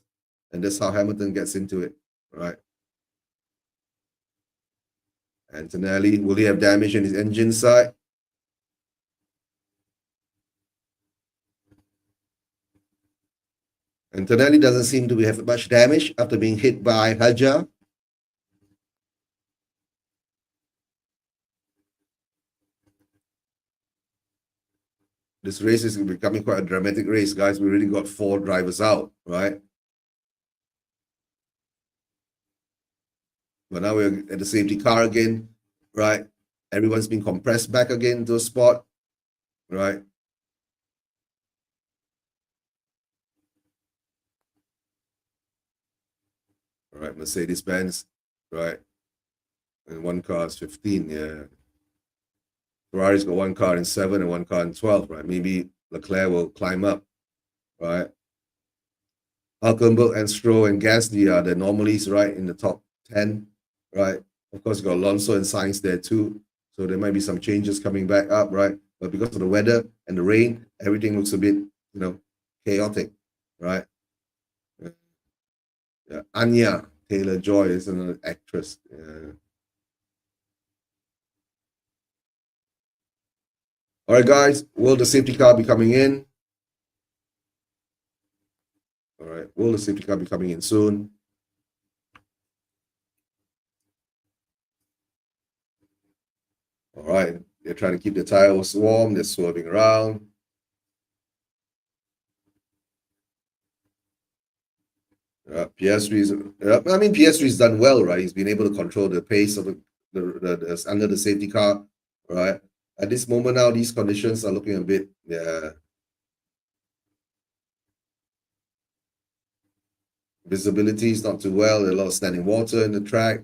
and that's how Hamilton gets into it, right? Antonelli, will he have damage in his engine side? Antonelli doesn't seem to have much damage after being hit by Haja. This race is becoming quite a dramatic race, guys. We really got 4 drivers out, right? But now we're at the safety car again, right? Everyone's been compressed back again to a spot, right? All right, Mercedes-Benz, right? And one car is 15, yeah. Ferrari's got one car in 7 and one car in 12, right? Maybe Leclerc will climb up, right? Hulkenberg and Stroll and Gasly are the anomalies, right, in the top 10, right? Of course, you got Alonso and Sainz there too. So there might be some changes coming back up, right? But because of the weather and the rain, everything looks a bit, chaotic, right? Yeah. Anya Taylor-Joy is an actress. All right, guys, will the safety car be coming in? All right, will the safety car be coming in soon? All right, they're trying to keep the tires warm. They're swerving around. PS3's. I mean, PS3's done well, right? He's been able to control the pace of the under the safety car, right? At this moment now, these conditions are looking a bit, visibility is not too well. There's a lot of standing water in the track,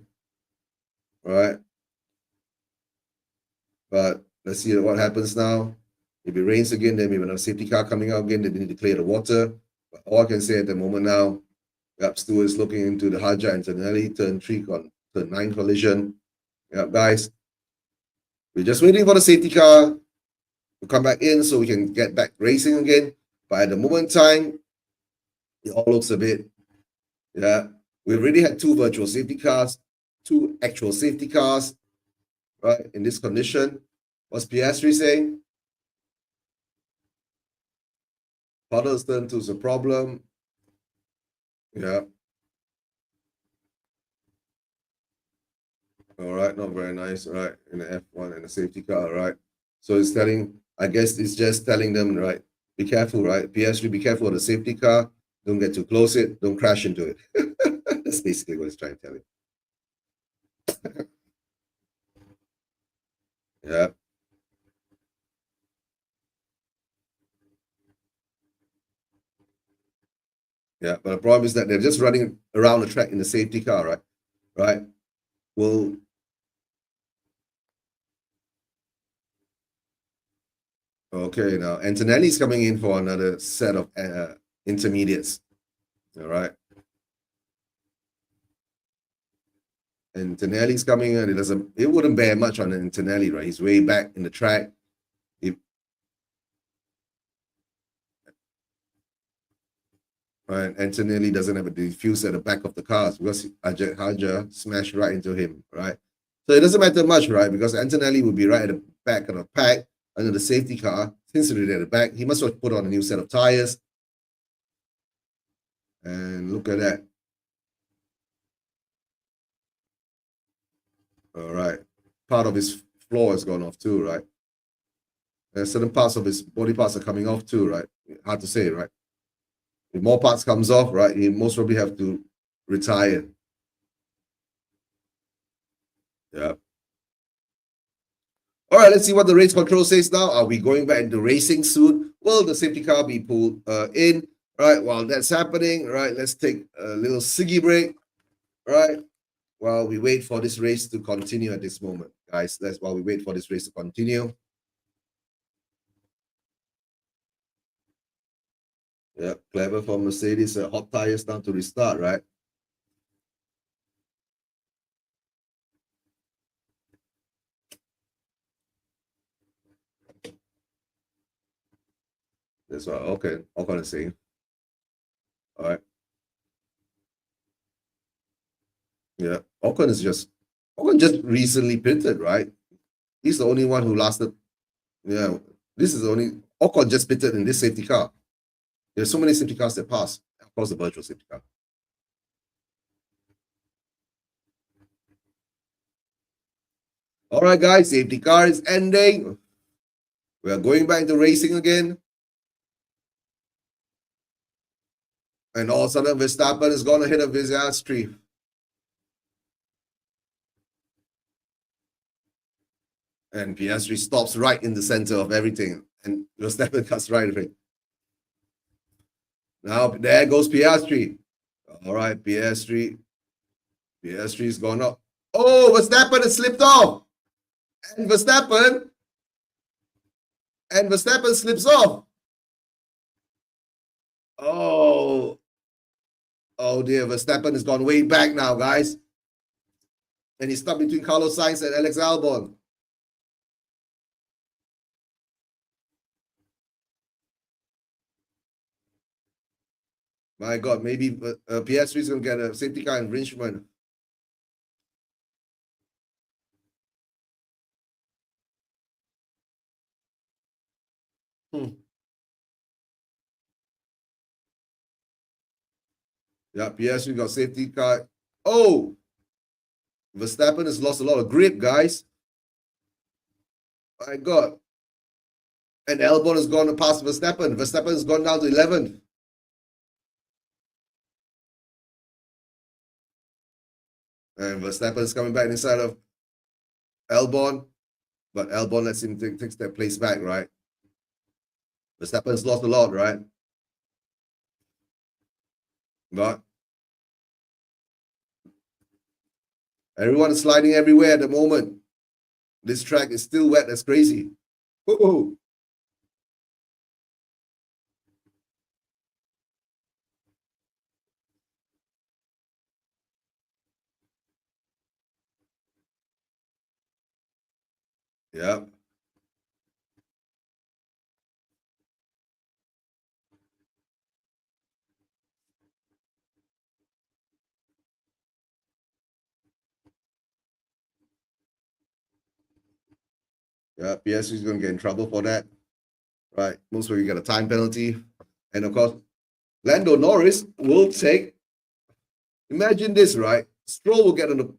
right? But let's see what happens now. If it rains again, then maybe another safety car coming out again. They need to clear the water. But all I can say at the moment now, Stewart is looking into the Haja and Antonelli turn 9 collision. Guys, we're just waiting for the safety car to come back in so we can get back racing again. But at the moment in time, it all looks a bit, we already had 2 virtual safety cars, 2 actual safety cars, right, in this condition. What's Piastri saying? Puddles turn 2 is a problem. Yeah. All right, not very nice, right? In the F1 and the safety car, right? So it's I guess it's just telling them, right? Be careful, right? PS3, be careful of the safety car. Don't get too close it. Don't crash into it. That's basically what it's trying to tell you. Yeah. Yeah, but the problem is that they're just running around the track in the safety car, right? Right? Well, okay, now Antonelli's coming in for another set of intermediates. All right. And Antonelli's coming in. It wouldn't bear much on Antonelli, right? He's way back in the track. Right, Antonelli doesn't have a diffuse at the back of the cars because Haja smashed right into him, right? So it doesn't matter much, right? Because Antonelli would be right at the back of the pack under the safety car. Since he's at the back, he must have put on a new set of tires. And look at that. All right. Part of his floor has gone off too, right? And certain parts of his body parts are coming off too, right? Hard to say, right? If more parts comes off, right, he most probably have to retire. Yeah. All right, let's see what the race control says now. Are we going back into racing soon? Will the safety car be pulled in? Right, while that's happening, right, let's take a little ciggy break, right, while we wait for this race to continue at this moment, guys. That's while we wait for this race to continue. Yeah, clever for Mercedes. Hot tires now to restart, right? That's right. Okay, all kind of same. All right. Yeah, Ocon just recently pitted, right? He's the only one who lasted. Yeah, this is the only Ocon just pitted in this safety car. There's so many safety cars that pass. Of course, the virtual safety car. All right, guys, safety car is ending. We are going back to racing again. And all of a sudden, Verstappen is going to hit a Piastri. And Piastri stops right in the center of everything. And Verstappen cuts right away. Now, there goes Piastri. All right, Piastri's gone up. Oh, Verstappen has slipped off. And Verstappen And Verstappen slips off. Oh, oh dear. Verstappen has gone way back now, guys. And he's stuck between Carlos Sainz and Alex Albon. My God, maybe PS3 is going to get a safety car infringement. Yeah, PS3 got safety car. Oh, Verstappen has lost a lot of grip, guys. My God. And Albon has gone past Verstappen. Verstappen has gone down to 11th. And Verstappen is coming back inside of Albon. But Albon lets him takes that place back, right? Verstappen's lost a lot, right? But everyone is sliding everywhere at the moment. This track is still wet. That's crazy. Ooh. Yeah. Yeah, PSG is going to get in trouble for that. Right. Most likely get a time penalty. And of course, Lando Norris will take. Imagine this, right? Stroll will get on the.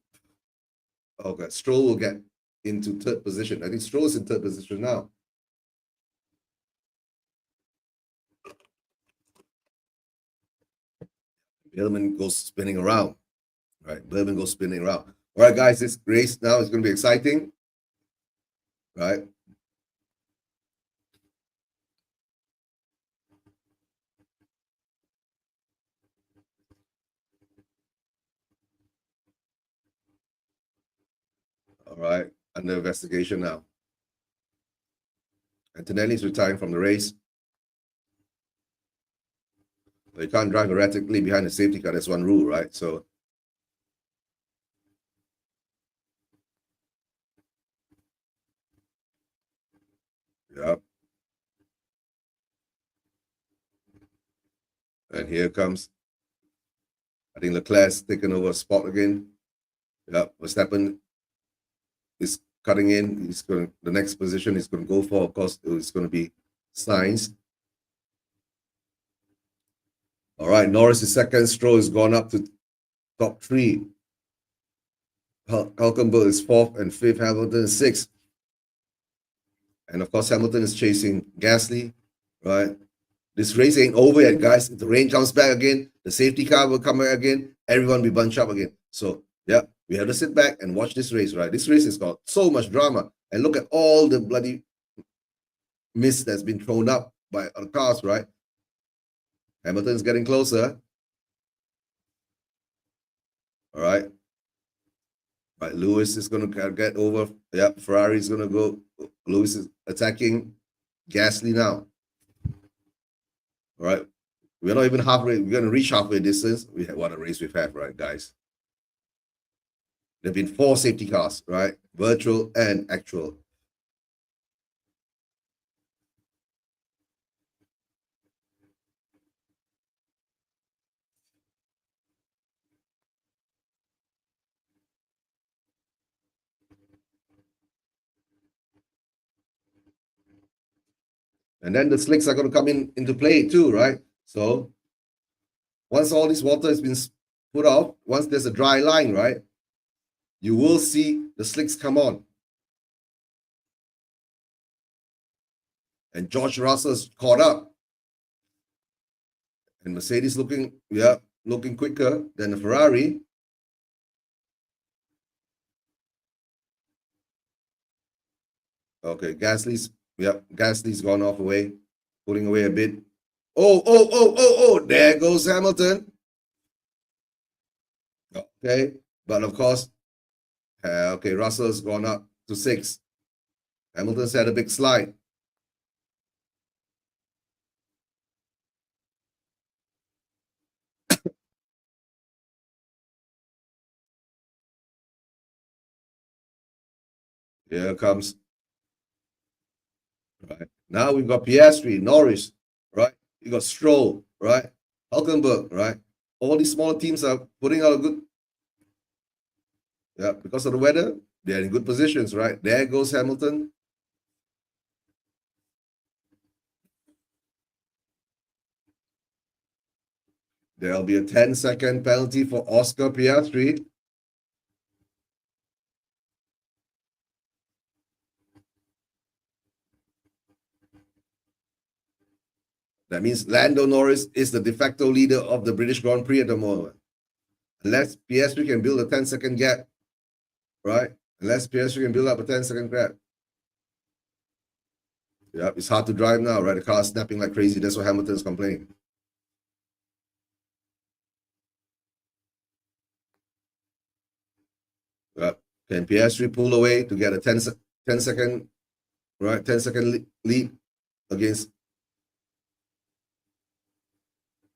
Okay, Stroll will get into third position. I think Stroll is in third position now. Billman goes spinning around. Right. Billman goes spinning around. All right, guys, this race now is going to be exciting. Right. All right. Under investigation now. Antonelli's retiring from the race. But you can't drive erratically behind the safety car. That's one rule, right? So. Yeah. And here comes, I think Leclerc's taken over a spot again. Yeah, Verstappen is cutting in. He's going the next position he's going to go for, of course, it's going to be Sainz. All right, Norris is second. Stroll has gone up to top three. Hulkenberg is fourth and fifth. Hamilton is sixth. And of course, Hamilton is chasing Gasly, right? This race ain't over yet, guys. If the rain comes back again, the safety car will come back again, everyone will bunch up again. So, yeah, we have to sit back and watch this race, right? This race has got so much drama. And look at all the bloody mist that's been thrown up by other cars, right? Hamilton's getting closer. All right. Right, Lewis is going to get over. Yeah, Ferrari is going to go. Lewis is attacking Gasly now. All right. We're not even halfway. We're going to reach halfway distance. What a race we've had, right, guys? There have been 4 safety cars, right? Virtual and actual. And then the slicks are going to come into play too, right? So once all this water has been put off, once there's a dry line, right, you will see the slicks come on. And George Russell's caught up. And Mercedes looking quicker than the Ferrari. Okay, Gasly's gone off away, pulling away a bit. Oh, there goes Hamilton. Okay, but of course, okay, Russell's gone up to 6. Hamilton's had a big slide. Here comes. Right. Now we've got Piastri, Norris, right? You got Stroll, right? Hulkenberg, right? All these smaller teams are putting out a good, yeah, because of the weather, they're in good positions, right? There goes Hamilton. There'll be a 10-second penalty for Oscar Piastri. That means Lando Norris is the de facto leader of the British Grand Prix at the moment. Unless Piastri can build a 10-second gap, right? Unless Piastri can build up a 10-second gap. Yeah, it's hard to drive now, right? The car's snapping like crazy. That's what Hamilton's complaining. Yeah. Can Piastri pull away to get a 10-second, right? 10-second lead against.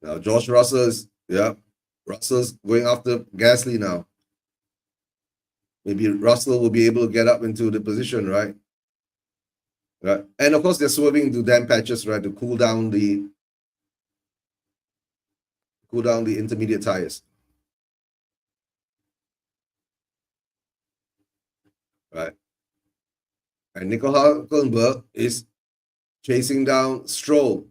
Now, George Russell is, yeah, Russell's going after Gasly now. Maybe Russell will be able to get up into the position, right? Right. And of course, they're swerving to damp patches, right, to cool down the intermediate tires. Right. And Nico Hulkenberg is chasing down Stroll.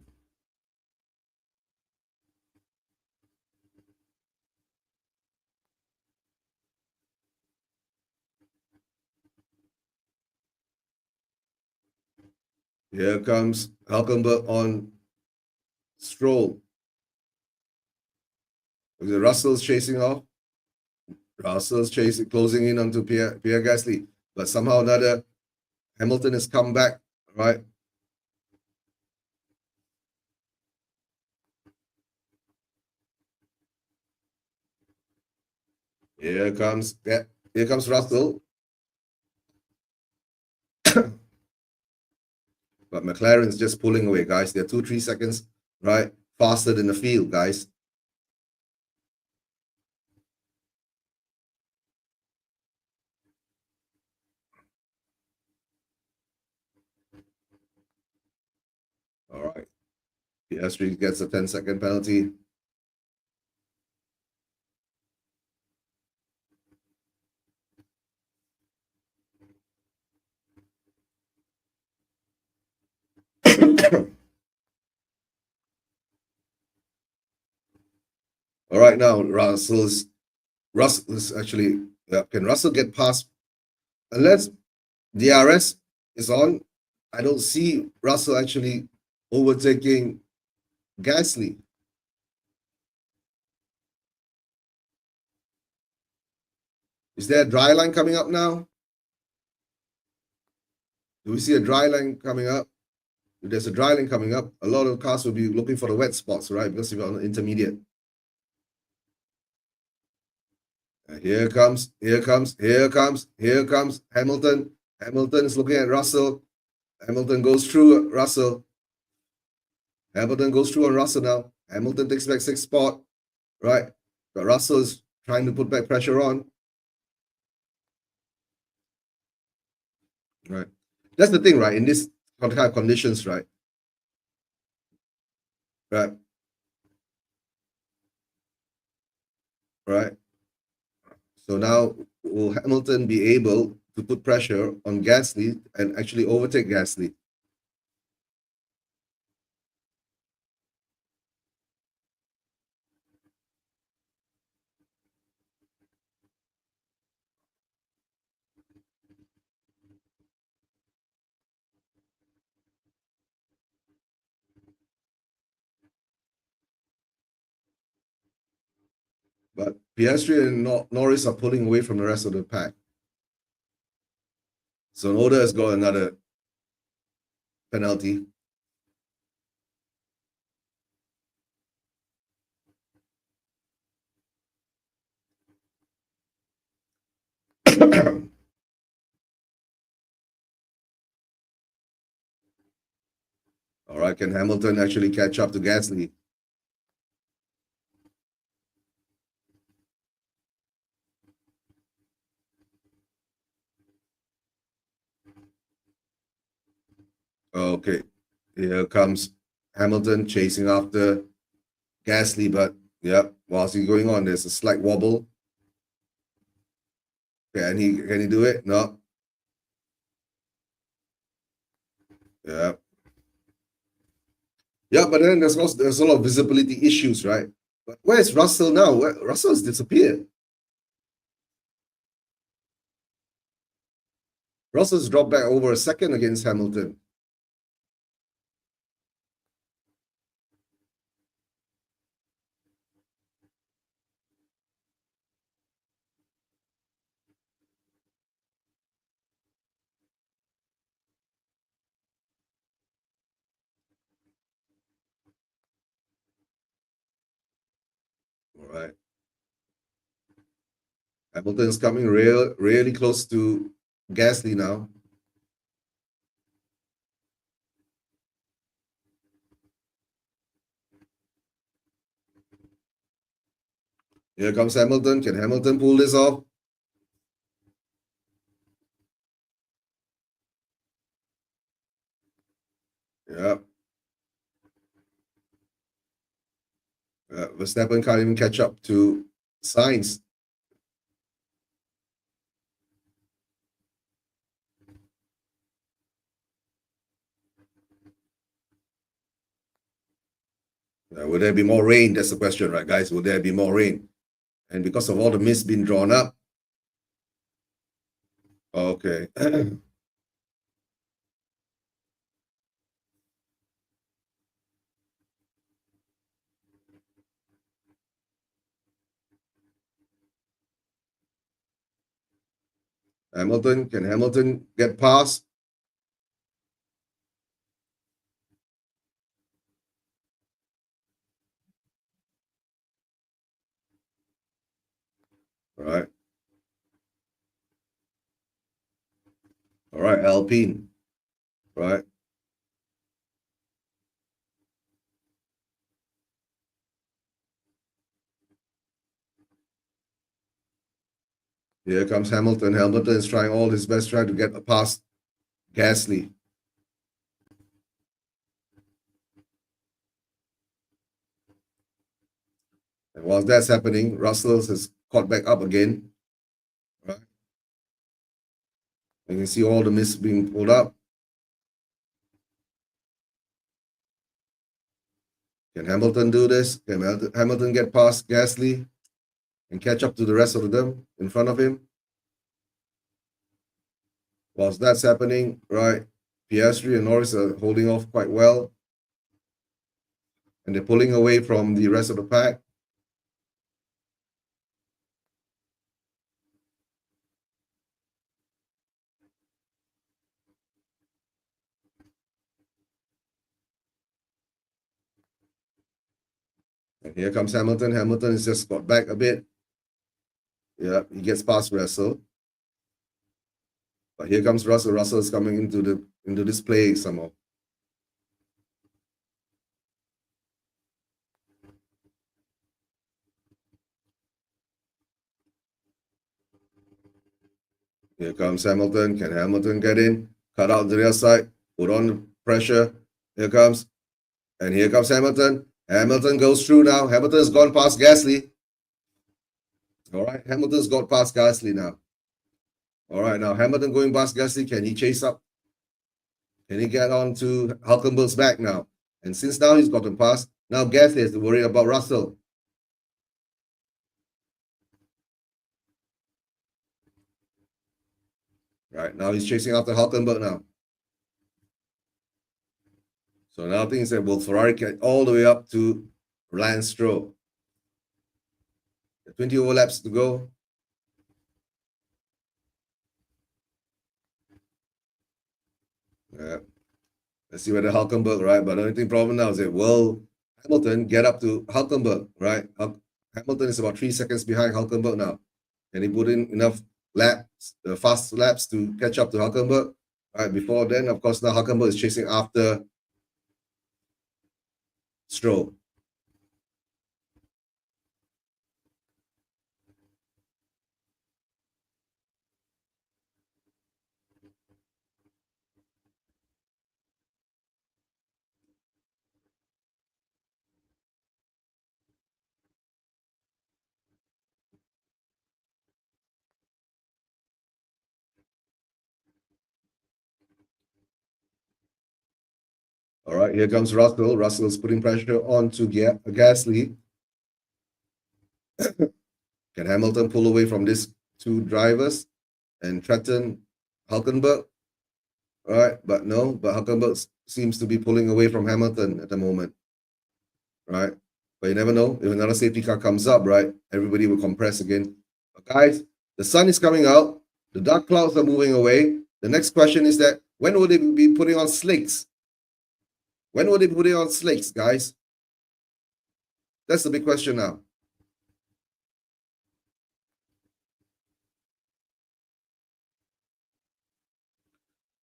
Here comes Hulkenberg on Stroll. Russell's chasing off. Russell's chasing, closing in onto Pierre Gasly. But somehow or another, Hamilton has come back, right? Here comes Russell. But McLaren's just pulling away, guys. They're 2-3 seconds, right? Faster than the field, guys. All right. Piastri gets a 10-second penalty. All right, now Russell is actually, can Russell get past? Unless DRS is on, I don't see Russell actually overtaking Gasly. Is there a dry line coming up now? Do we see a dry line coming up? If there's a dry line coming up, a lot of cars will be looking for the wet spots, right? Because if you're on the intermediate. Here comes Hamilton. Hamilton is looking at Russell. Hamilton goes through Russell. Hamilton goes through on Russell now. Hamilton takes back 6th spot, right? But Russell is trying to put back pressure on. Right. That's the thing, right? In this kind of conditions, right? Right. Right. So now will Hamilton be able to put pressure on Gasly and actually overtake Gasly? But Piastri and Norris are pulling away from the rest of the pack. So Noda has got another penalty. All right, can Hamilton actually catch up to Gasly? Okay, here comes Hamilton chasing after Gasly, but yeah, whilst he's going on, there's a slight wobble. Can he do it? No. Yeah. Yeah, but then there's a lot of visibility issues, right? But where's Russell now? Russell's disappeared. Russell's dropped back over a second against Hamilton. All right. Hamilton's coming really close to Gasly now. Here comes Hamilton. Can Hamilton pull this off? Yeah. Verstappen can't even catch up to Sainz. Will there be more rain? That's the question, right, guys? Will there be more rain? And because of all the mist being drawn up, okay. Can Hamilton get past? All right. All right, Alpine. Right. Here comes Hamilton. Hamilton is trying all his best, trying to get past Gasly. And while that's happening, Russell has caught back up again. Right. And you see all the mist being pulled up. Can Hamilton do this? Can Hamilton get past Gasly and catch up to the rest of them in front of him? Whilst that's happening, right, Piastri and Norris are holding off quite well, and they're pulling away from the rest of the pack. And here comes Hamilton. Hamilton has just got back a bit. Yeah, he gets past Russell. But here comes Russell. Russell is coming into this play somehow. Here comes Hamilton. Can Hamilton get in? Cut out the rear side. Put on the pressure. Here comes. And here comes Hamilton. Hamilton goes through now. Hamilton's gone past Gasly. All right. Hamilton's got past Gasly now. All right. Now Hamilton going past Gasly. Can he chase up? Can he get on to Hulkenberg's back now? And since now he's gotten past, now Gasly has to worry about Russell. Right. Now he's chasing after Hulkenberg now. So now things that will Ferrari get all the way up to Lance Stroll. 20 overlaps to go. Yeah. Let's see whether Hulkenberg, right? But the only thing problem now is that will Hamilton get up to Hulkenberg, right? Hamilton is about 3 seconds behind Hulkenberg now. Can he put in enough laps, fast laps to catch up to Hulkenberg? Right, before then, of course, now Hulkenberg is chasing after Stroll. All right, here comes Russell. Russell's putting pressure on to Gasly. Can Hamilton pull away from these two drivers and threaten Hulkenberg? All right, but no, but Hulkenberg seems to be pulling away from Hamilton at the moment, right? But you never know. If another safety car comes up, right, everybody will compress again. But guys, the sun is coming out. The dark clouds are moving away. The next question is that when will they be putting on slicks? When will they be putting on slicks, guys? That's the big question now.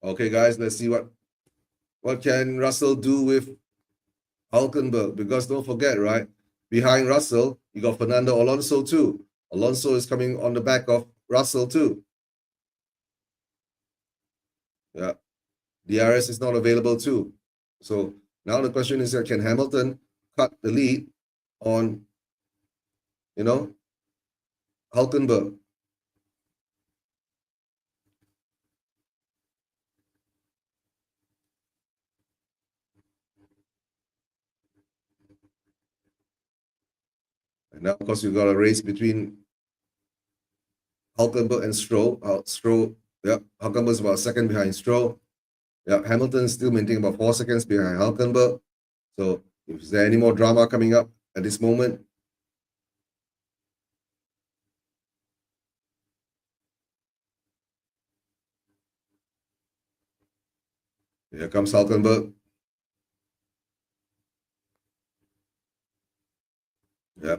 Okay, guys, let's see what can Russell do with Hulkenberg, because don't forget, right? Behind Russell, you got Fernando Alonso too. Alonso is coming on the back of Russell too. Yeah, DRS is not available too. So now the question is, can Hamilton cut the lead on, Hulkenberg? And now, of course, you've got a race between Hulkenberg and Stroll. Hulkenberg's about a second behind Stroll. Yeah, Hamilton is still maintaining about 4 seconds behind Hulkenberg. So, is there any more drama coming up at this moment? Here comes Hulkenberg. Yeah.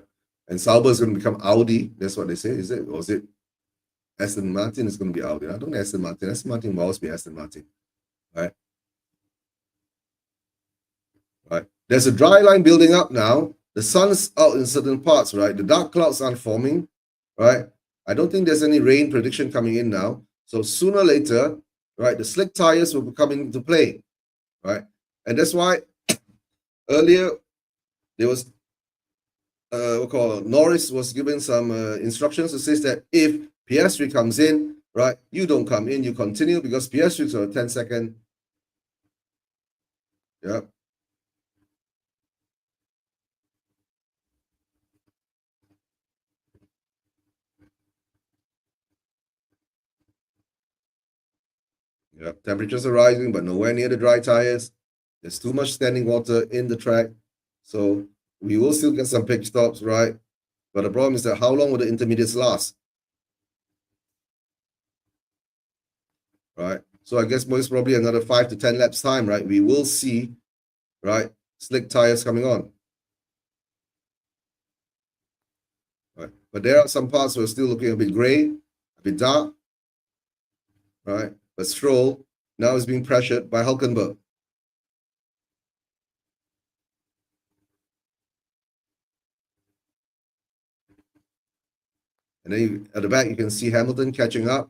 And Sauber is going to become Audi. That's what they say. Is it? Or is it Aston Martin is going to be Audi? I don't know Aston Martin. Aston Martin will always be Aston Martin. Right? Right. There's a dry line building up now. The sun's out in certain parts, right? The dark clouds aren't forming, right? I don't think there's any rain prediction coming in now. So sooner or later, right, the slick tires will be coming into play, right? And that's why earlier there was Norris was given some instructions to say that if Piastri comes in, right, you don't come in, you continue, because Piastri's a 10-second. Yeah. Yeah. Temperatures are rising, but nowhere near the dry tires. There's too much standing water in the track. So we will still get some pit stops, right? But the problem is that how long will the intermediates last? Right. So I guess most probably another 5 to 10 laps time, right? We will see, right, slick tires coming on. Right. But there are some parts where are still looking a bit gray, a bit dark, right? But Stroll now is being pressured by Hulkenberg. And then at the back, you can see Hamilton catching up.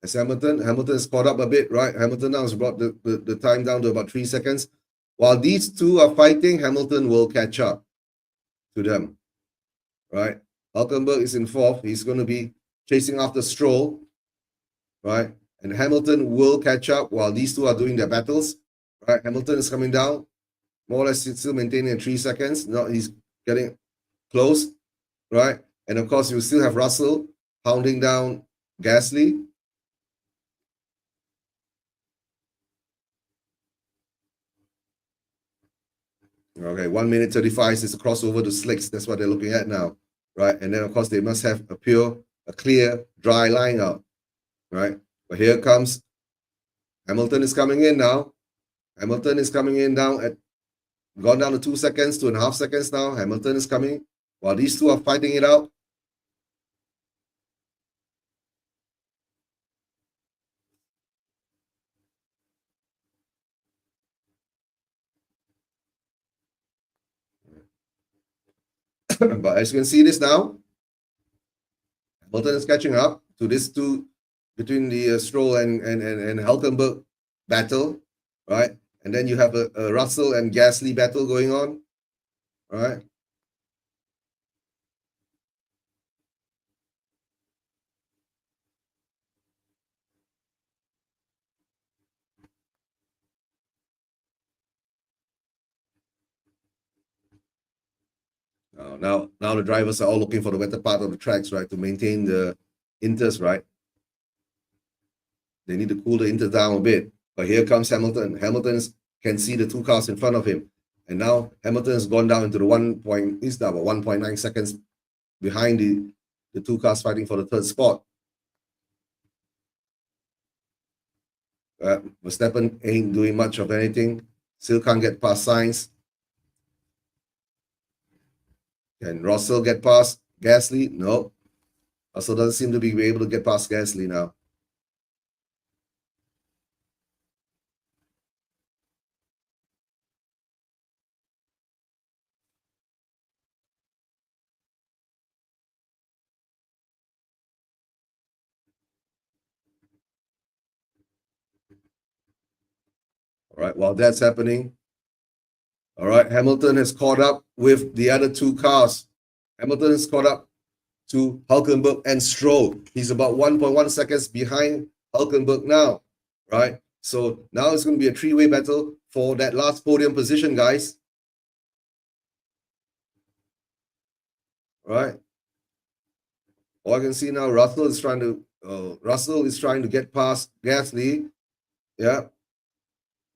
As Hamilton is caught up a bit, right? Hamilton now has brought the time down to about 3 seconds. While these two are fighting, Hamilton will catch up to them, right? Hulkenberg is in fourth. He's going to be chasing after Stroll, right? And Hamilton will catch up while these two are doing their battles, right? Hamilton is coming down, more or less still maintaining 3 seconds. Now he's getting close, right? And of course, you still have Russell pounding down Gasly. Okay, 1 minute 35 is a crossover to slicks. That's what they're looking at now, right? And then, of course, they must have a clear, dry line out, right? But here comes Hamilton is coming in now. Hamilton is coming in down at gone down to 2 seconds, 2.5 seconds now. Hamilton is coming while these two are fighting it out. But as you can see this now, Hamilton is catching up to this two between the Stroll and Hulkenberg battle, right? And then you have a Russell and Gasly battle going on, right? Now the drivers are all looking for the wetter part of the tracks, right, to maintain the inters, right? They need to cool the inter down a bit. But here comes Hamilton. Hamilton can see the two cars in front of him. And now Hamilton has gone down into the 1.9 seconds behind the two cars fighting for the third spot. Verstappen ain't doing much of anything. Still can't get past Sainz. Can Russell get past Gasly? No. Russell doesn't seem to be able to get past Gasly now. All right, while that's happening, all right, Hamilton has caught up with the other two cars. Hamilton has caught up to Hülkenberg and Stroll. He's about 1.1 seconds behind Hülkenberg now, right? So now it's going to be a three-way battle for that last podium position, guys. Right? All I can see now, Russell is trying to get past Gasly. Yeah.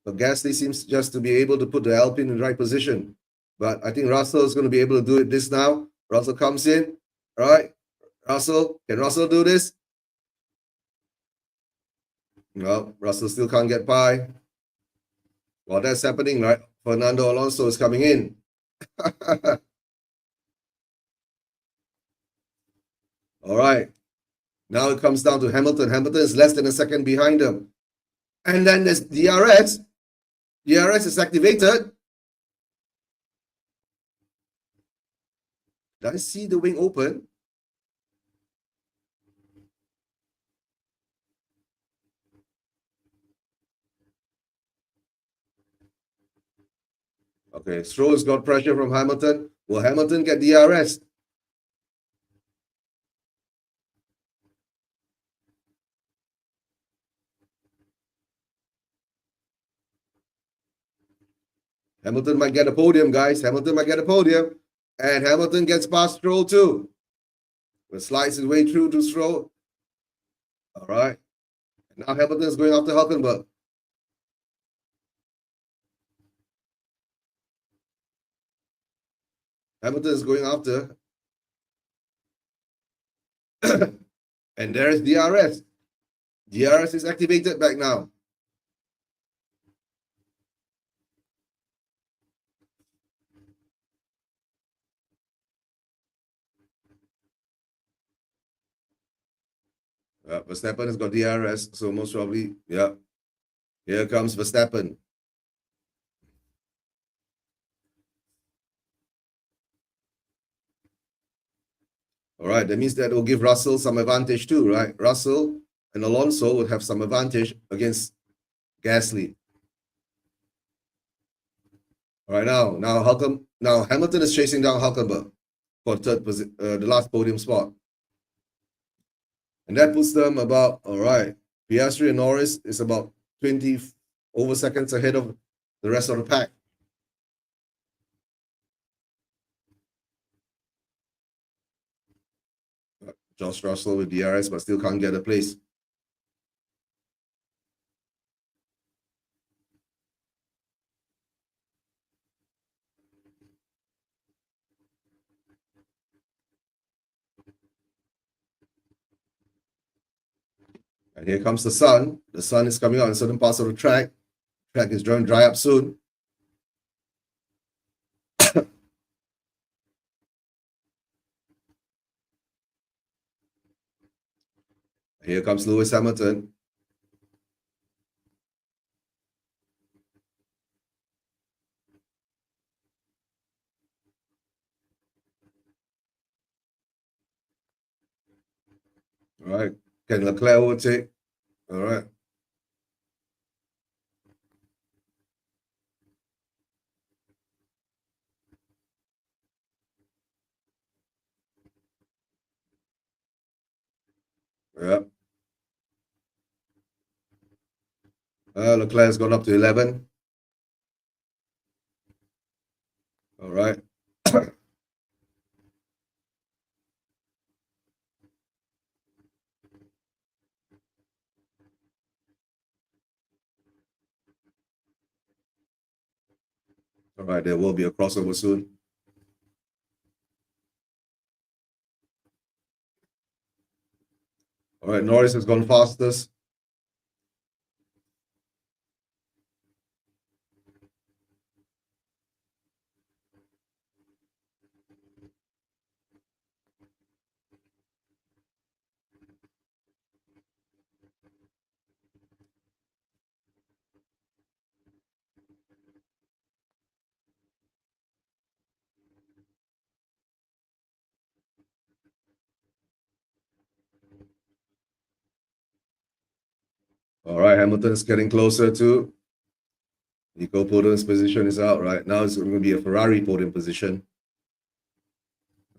But Gasly seems just to be able to put the Alpine in the right position. But I think Russell is going to be able to do it this now. Russell comes in. All right. Can Russell do this? No, Russell still can't get by. While that's happening, right? Fernando Alonso is coming in. All right. Now it comes down to Hamilton. Hamilton is less than a second behind him. And then there's DRS. DRS is activated. Did I see the wing open? Okay, Stroll's got pressure from Hamilton. Will Hamilton get DRS? Hamilton might get a podium, guys. Hamilton might get a podium. And Hamilton gets past Stroll too. But slides his way through to Stroll. All right. Now Hamilton is going after Hülkenberg. Hamilton is going after. And there is DRS. DRS is activated back now. Verstappen has got DRS, so most probably, yeah. Here comes Verstappen. All right, that means that will give Russell some advantage too, right? Russell and Alonso would have some advantage against Gasly. All right, now Hamilton is chasing down Hülkenberg for the last podium spot. And that puts them about, all right, Piastri and Norris is about 20 over seconds ahead of the rest of the pack. George Russell with DRS, but still can't get a place. And here comes the sun. The sun is coming out in certain parts of the track. The track is going to dry up soon. Here comes Lewis Hamilton. All right. Can Leclerc overtake? All right. Yeah. Leclerc's gone up to 11. All right. All right, there will be a crossover soon. All right, Norris has gone fastest. All right, Hamilton is getting closer to Nico Podium's position is out. Right now, it's going to be a Ferrari podium position.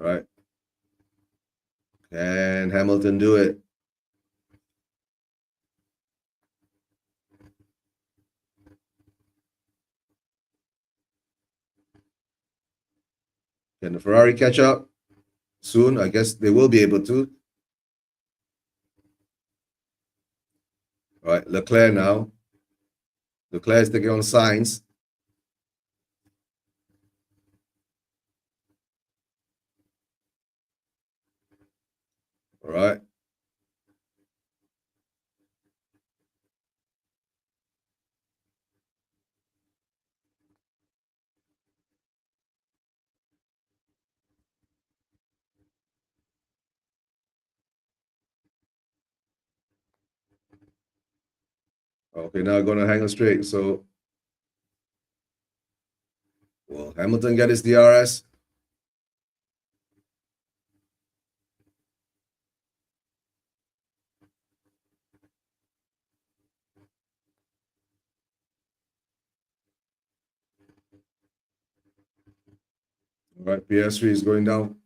All right, can Hamilton do it? Can the Ferrari catch up soon? I guess they will be able to. All right, Leclerc now. Leclerc is taking on Sainz. All right. Okay, now going to hang on straight. So, will Hamilton get his DRS? All right, PS3 is going down.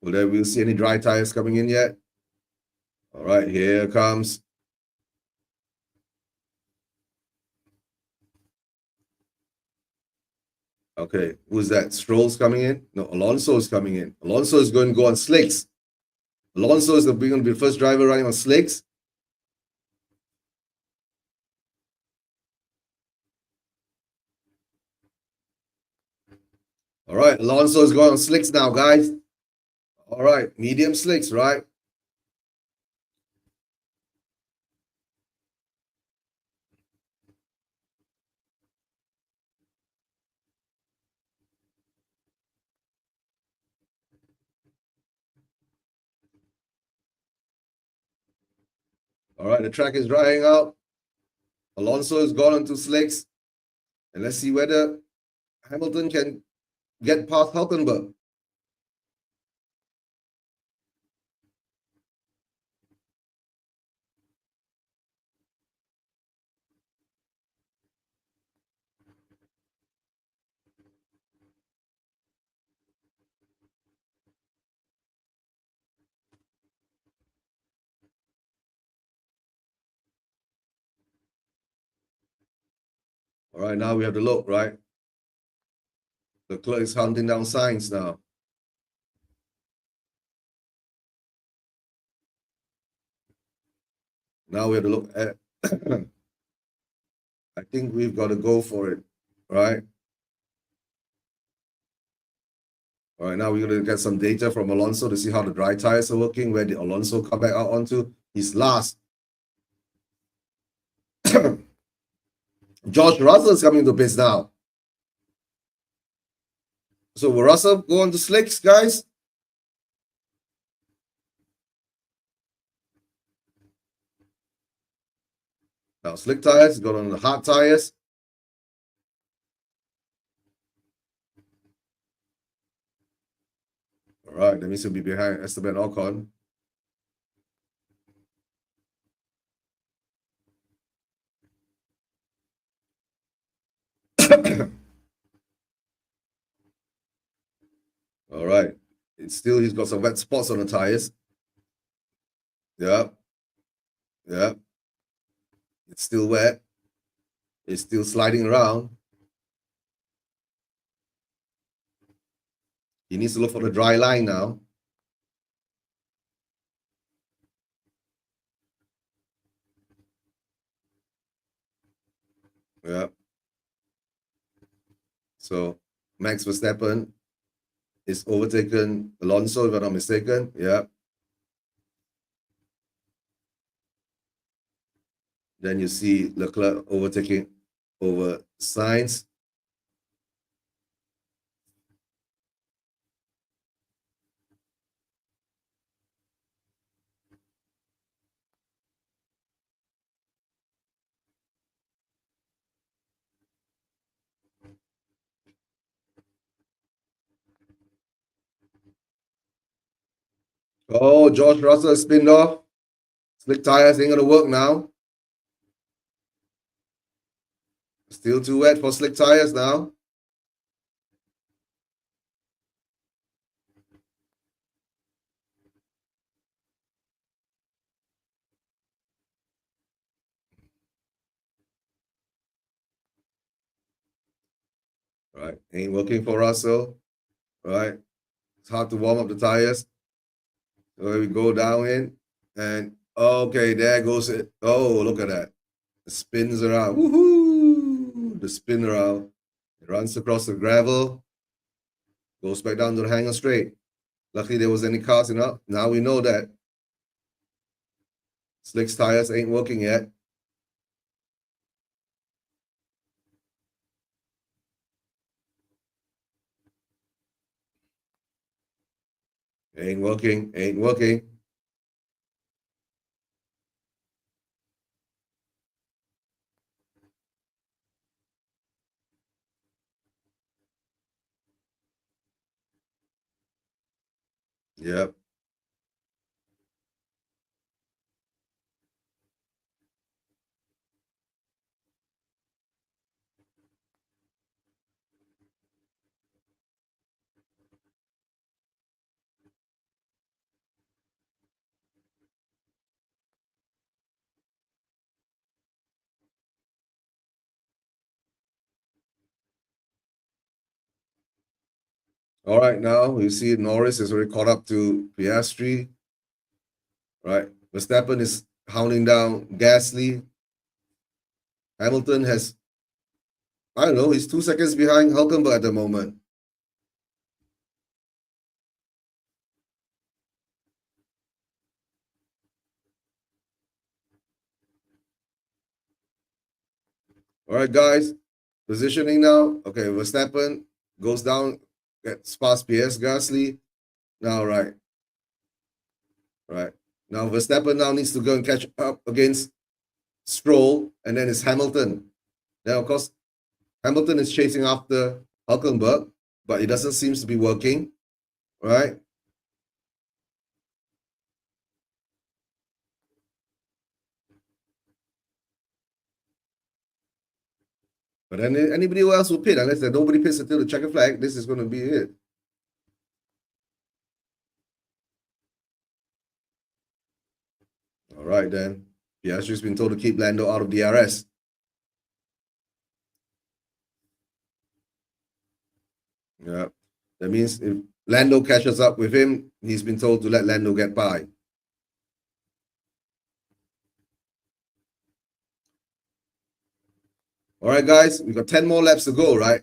We'll see any dry tires coming in yet? All right, here comes. Okay, who's that? Stroll's coming in? No, Alonso is coming in. Alonso is going to go on slicks. Alonso is going to be the first driver running on slicks. All right, Alonso is going on slicks now, guys. All right, medium slicks, right? All right, the track is drying out. Alonso has gone onto slicks. And let's see whether Hamilton can get past Hulkenberg. All right, now we have to look, right? The clerk is hunting down Sainz now. Now we have to look at. I think we've got to go for it, right? All right, now we're going to get some data from Alonso to see how the dry tires are working. Where did Alonso come back out onto? He's last. George Russell is coming to pits now. So will Russell go on to slicks, guys? Now slick tires, got on the hard tires. All right, that means he'll be behind Esteban Ocon. All right. It's still, he's got some wet spots on the tires. Yeah. Yeah. It's still wet. It's still sliding around. He needs to look for the dry line now. Yeah. So Max Verstappen is overtaken Alonso, if I'm not mistaken. Yeah. Then you see Leclerc overtaking over Sainz. Oh, George Russell spinned off. Slick tires ain't gonna work now. Still too wet for slick tires now. Right, ain't working for Russell. Right, it's hard to warm up the tires. So we go down in, and okay, there goes it. Oh, look at that. It spins around. Woohoo! The spin around. It runs across the gravel, goes back down to the hangar straight. Luckily, there was any cars enough. Now we know that Slick's tires ain't working yet. Ain't working, ain't working. Yep. All right, now you see Norris is already caught up to Piastri. Right. Verstappen is hounding down Gasly. Hamilton has, I don't know, he's 2 seconds behind Hulkenberg at the moment. All right, guys, positioning now. Okay, Verstappen goes down, gets past PS Gasly. Now, right. Now, Verstappen now needs to go and catch up against Stroll, and then it's Hamilton. Then, of course, Hamilton is chasing after Hulkenberg, but it doesn't seem to be working, right? But then anybody else will pit unless there nobody pits until the checkered flag. This is going to be it. All right, then. Piastri's been told to keep Lando out of DRS. Yeah. That means if Lando catches up with him, he's been told to let Lando get by. All right, guys, we've got 10 more laps to go, right?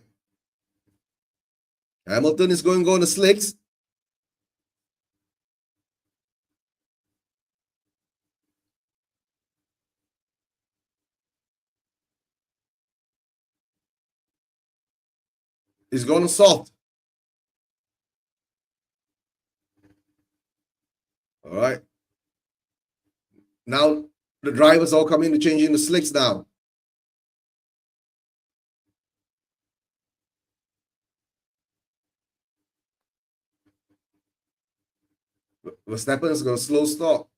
Hamilton is going to go on the slicks. He's going to soft. All right. Now the drivers all coming to changing the slicks now. Verstappen is going to slow stop.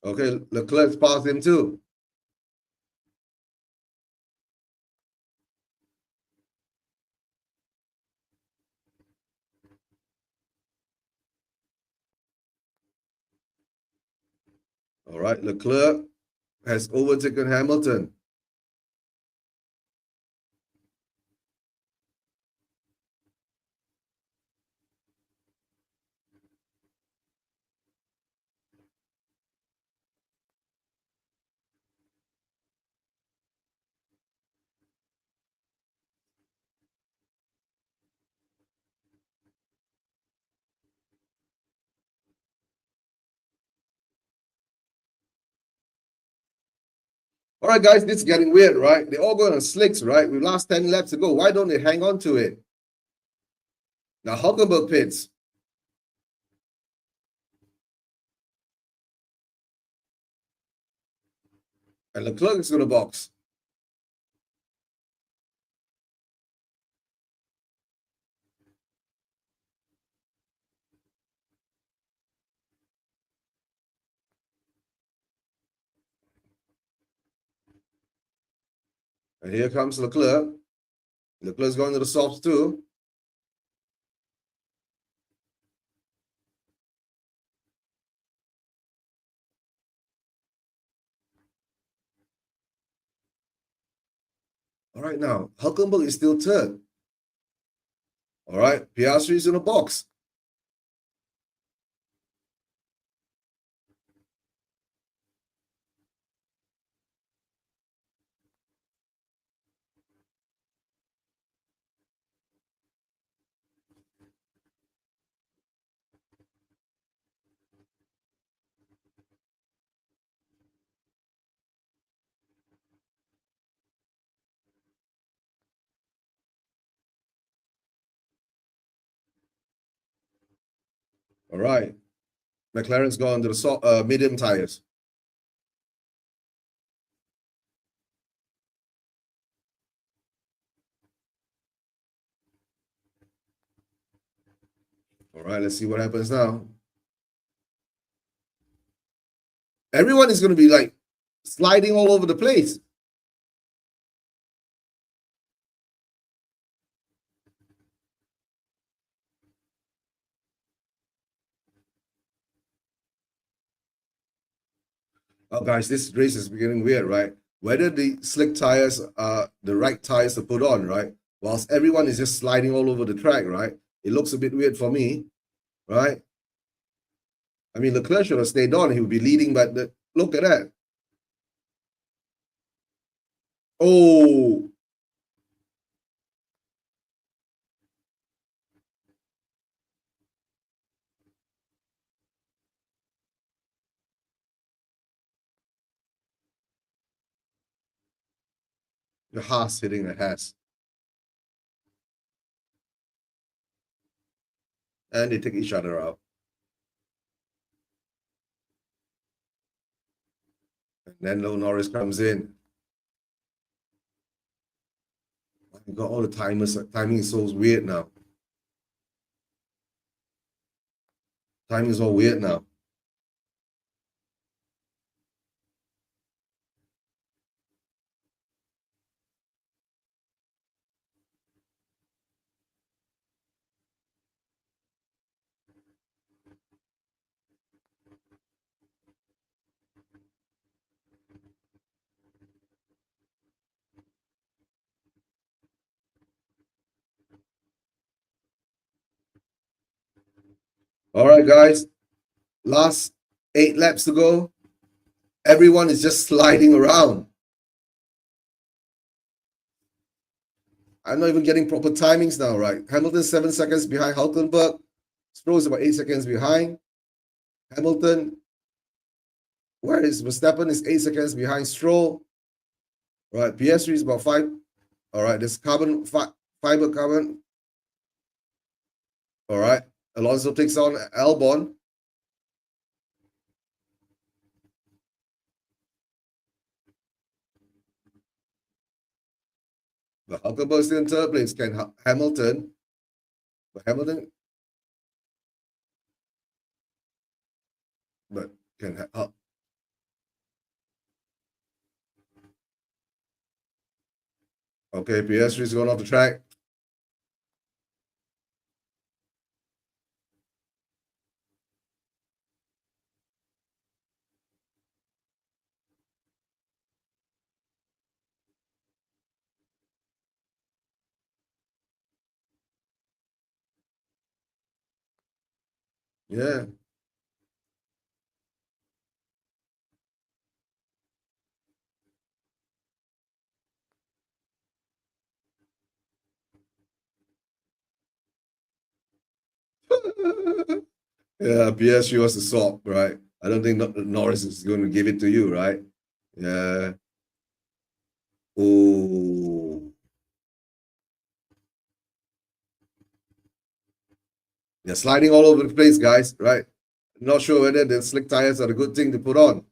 Okay, Leclerc's passed him too. All right, Leclerc has overtaken Hamilton. All right, guys, this is getting weird, right? They're all going on slicks, right? With last 10 laps to go. Why don't they hang on to it? Now, Hulkenberg pits. And Leclerc is going to box. And here comes Leclerc. Leclerc's going to the softs too. All right, now, Hulkenberg is still third. All right, Piastri is in the box. All right, McLaren's going to the medium tires. All right, let's see what happens now. Everyone is going to be like sliding all over the place. Oh, guys, this race is getting weird, right? Whether the slick tires are the right tires to put on, right? Whilst everyone is just sliding all over the track, right? It looks a bit weird for me, right? I mean, Leclerc should have stayed on. He would be leading, but look at that. Oh, the Haas hitting the Haas. And they take each other out. And then Lando Norris comes in. You got all the timers. Timing is so weird now. Timing is all weird now. All right, guys. Last 8 laps to go. Everyone is just sliding around. I'm not even getting proper timings now, right? Hamilton 7 seconds behind Hulkenberg. Stroll is about 8 seconds behind. Hamilton. Where is Verstappen is 8 seconds behind Stroll. All right, PS3 is about 5. All right, there's fiber carbon. All right, Alonso takes on Albon. But Hulkenberg still in third place. Can Hamilton? But Hamilton. But can okay, PS3 is going off the track. Yeah. Yeah, PSG was the swap, right? I don't think Norris is going to give it to you, right? Yeah. Oh, they're sliding all over the place, guys. Right? Not sure whether the slick tires are a good thing to put on.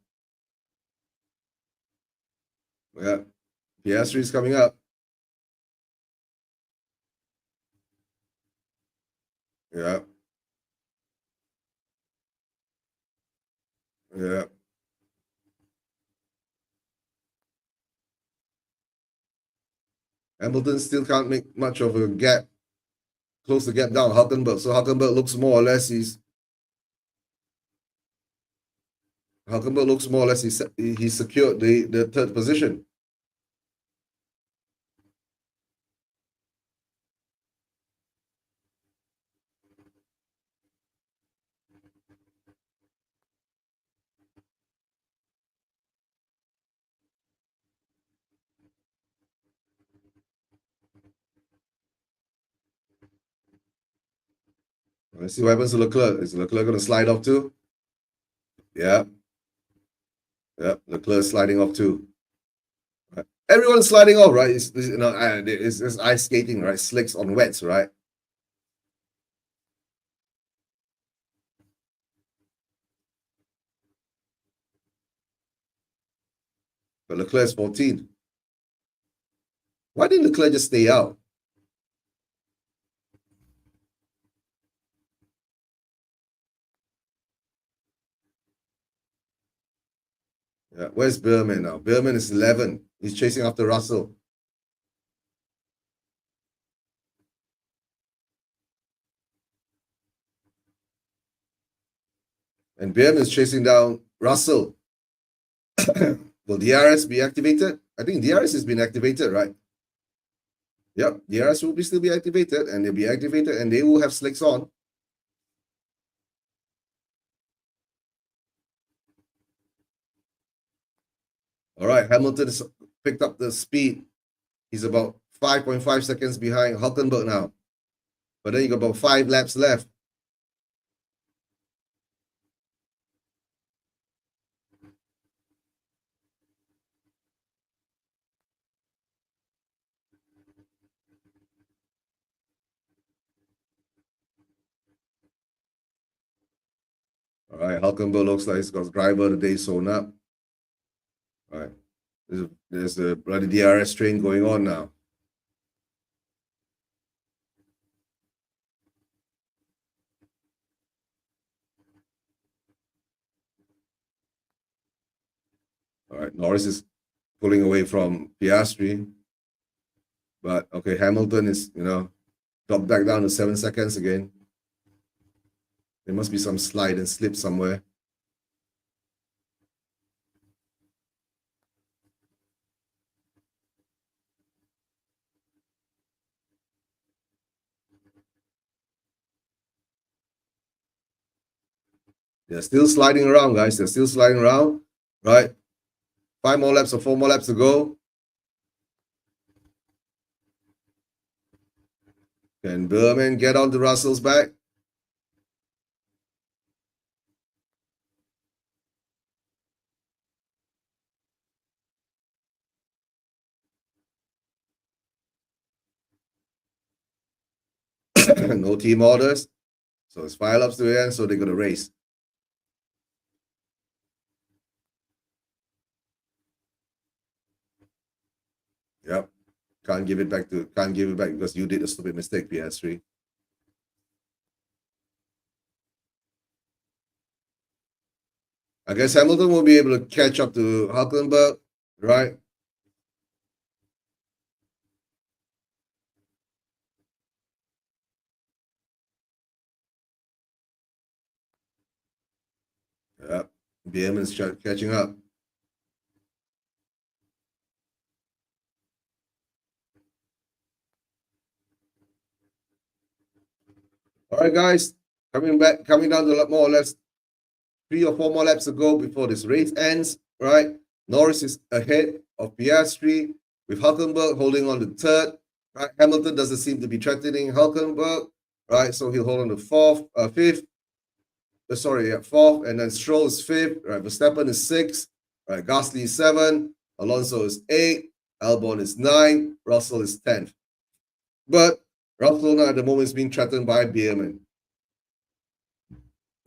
Yeah, Piastri is coming up. Yeah, yeah. Hamilton still can't make much of a gap, close the gap down Hulkenberg. So Hulkenberg looks more or less he's secured the third position. Let's see what happens to Leclerc. Is Leclerc going to slide off too? Yeah, yeah. Leclerc sliding off too. Right. Everyone's sliding off, right? It's ice skating, right? Slicks on wets, right? But Leclerc's 14. Why didn't Leclerc just stay out? Yeah, where's Behrman now? Behrman is 11. He's chasing after Russell. And Behrman is chasing down Russell. Will DRS be activated? I think DRS has been activated, right? Yep, DRS will still be activated, and they'll be activated, and they will have slicks on. All right, Hamilton has picked up the speed. He's about 5.5 seconds behind Hulkenberg now. But then you got about 5 laps left. All right, Hulkenberg looks like he's got driver of the day sewn up. All right, there's the bloody DRS train going on now. All right, Norris is pulling away from Piastri. But okay, Hamilton is, dropped back down to 7 seconds again. There must be some slide and slip somewhere. They're still sliding around, guys. They're still sliding around, right? 5 more laps or 4 more laps to go. Can Berman get on to Russell's back? No team orders. So it's 5 laps to the end, so they're going to race. Yep. Can't give it back because you did a stupid mistake, PS3. I guess Hamilton will be able to catch up to Hulkenberg, right? Yeah. BM is catching up. All right, guys. Coming down to more or less 3 or 4 more laps to go before this race ends, right? Norris is ahead of Piastri with Hulkenberg holding on to third. Right? Hamilton doesn't seem to be threatening Hulkenberg, right? So he'll hold on to fifth. Fourth, and then Stroll is fifth. Right, Verstappen is sixth. Right, Gasly is 7. Alonso is 8. Albon is 9th. Russell is 10th. But Russell now at the moment is being threatened by Bierman.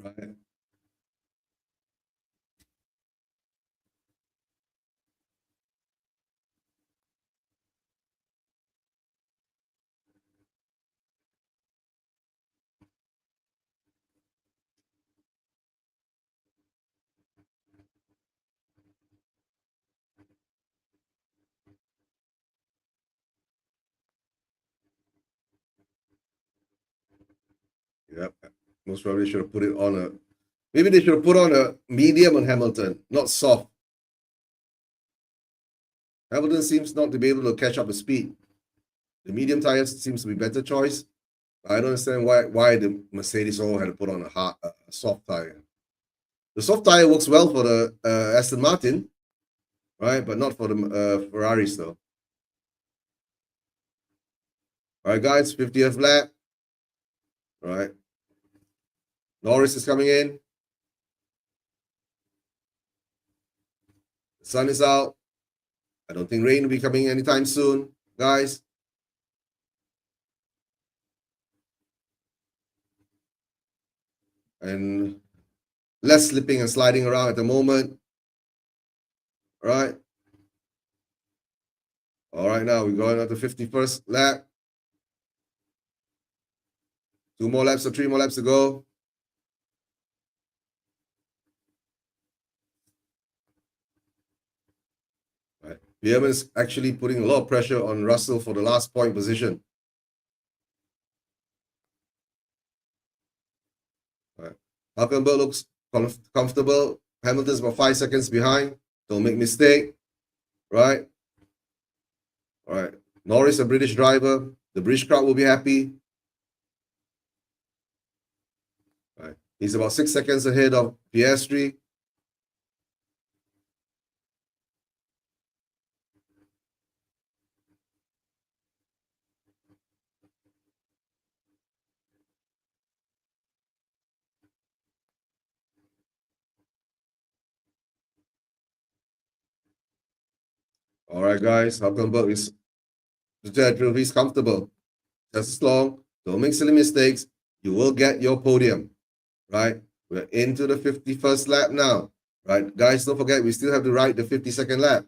Right. Yep. Most probably should have put it on a. Maybe they should have put on a medium on Hamilton, not soft. Hamilton seems not to be able to catch up the speed. The medium tires seems to be better choice. I don't understand why the Mercedes all had to put on a soft tire. The soft tire works well for the Aston Martin, right? But not for the Ferraris though. All right, guys, 50th lap. All right. Norris is coming in. The sun is out. I don't think rain will be coming anytime soon, guys. And less slipping and sliding around at the moment. All right. All right, now we're going on to 51st lap. 2 more laps or 3 more laps to go. Right. Bierman's actually putting a lot of pressure on Russell for the last point position. Right. Hulkenberg looks comfortable. Hamilton's about 5 seconds behind. Don't make mistake. Right. All right. Norris, a British driver. The British crowd will be happy. Right. He's about 6 seconds ahead of Piastri. All right, guys. Hulkenberg is he's comfortable. Just as long, don't make silly mistakes. You will get your podium. Right? We're into the 51st lap now. Right? Guys, don't forget, we still have to ride the 52nd lap.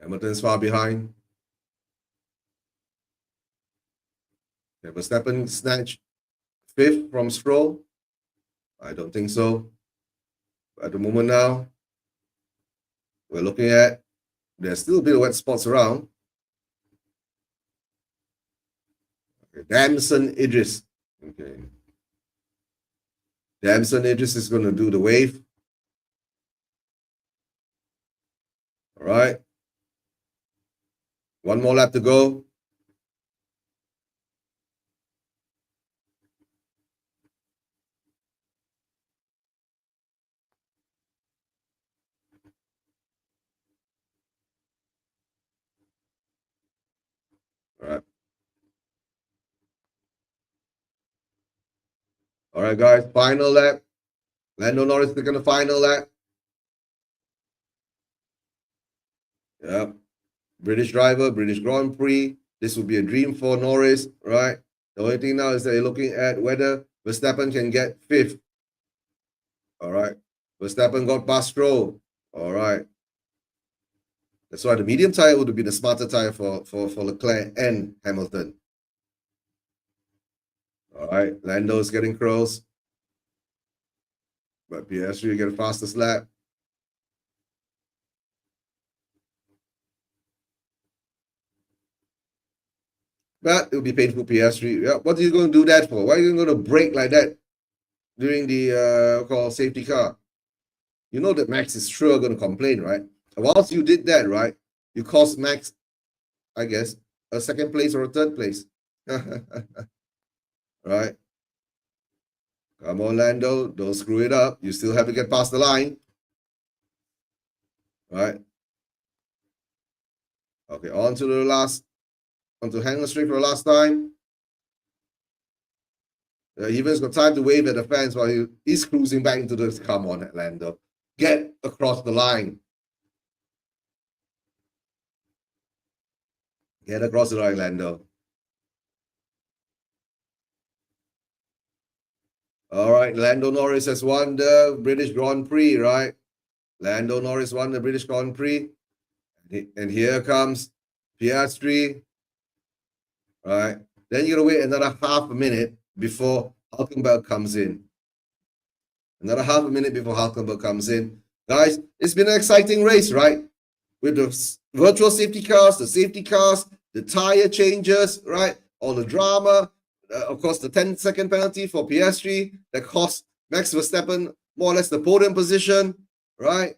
Hamilton's far behind. Verstappen snatched 5th from Stroll. I don't think so. At the moment now, we're looking at, there's still a bit of wet spots around. Okay. Damson Idris. Okay. Damson Idris is going to do the wave. All right. 1 more lap to go. All right. All right, guys. Final lap. Lando Norris taking the final lap. Yep. British driver, British Grand Prix. This would be a dream for Norris, right? The only thing now is that you're looking at whether Verstappen can get 5th. All right. Verstappen got past Stroll. All right. That's why the medium tire would be the smarter tire for Leclerc and Hamilton. All right. Lando's getting close. But Piastri get the fastest lap. But it will be painful, Piastri. Yeah, what are you going to do that for? Why are you going to brake like that during the call safety car? You know that Max is sure going to complain, right? Whilst you did that, right, you cost Max, I guess, a 2nd place or a 3rd place. Right? Come on, Lando. Don't screw it up. You still have to get past the line. Right? Okay, on to the last, on to Hangar Straight for the last time. He even's got time to wave at the fans while he's cruising back into the. Come on, Lando, get across the line. Get across the line, Lando. All right, Lando Norris has won the British Grand Prix, right? Lando Norris won the British Grand Prix. And here comes Piastri, right? Then you're going to wait another half a minute before Hulkenberg comes in. Another half a minute before Hulkenberg comes in. Guys, it's been an exciting race, right? With the virtual safety cars, the safety cars, the tire changes, right? All the drama. Of course, the 10-second penalty for Piastri that cost Max Verstappen more or less the podium position, right?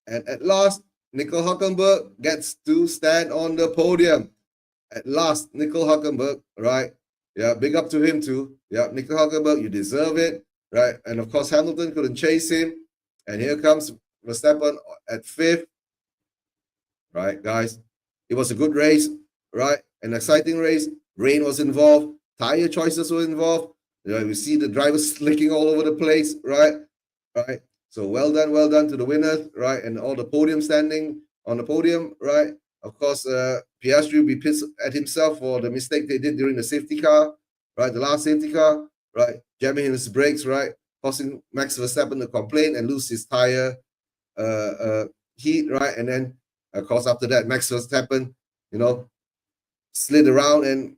And at last, Nico Hulkenberg gets to stand on the podium. At last, Nico Hulkenberg, right? Yeah, big up to him too. Yeah, Nico Hulkenberg, you deserve it, right? And of course, Hamilton couldn't chase him. And here comes Verstappen at 5th, right, guys? It was a good race, right? An exciting race. Rain was involved. Tire choices were involved. We see the drivers slicking all over the place, right? Right. So well done to the winners, right? And all the podium standing on the podium, right? Of course, Piastri will be pissed at himself for the mistake they did during the safety car, right? The last safety car, right? Jamming his brakes, right? Causing Max Verstappen to complain and lose his tire heat, right? And then, of course, after that, Max Verstappen, slid around and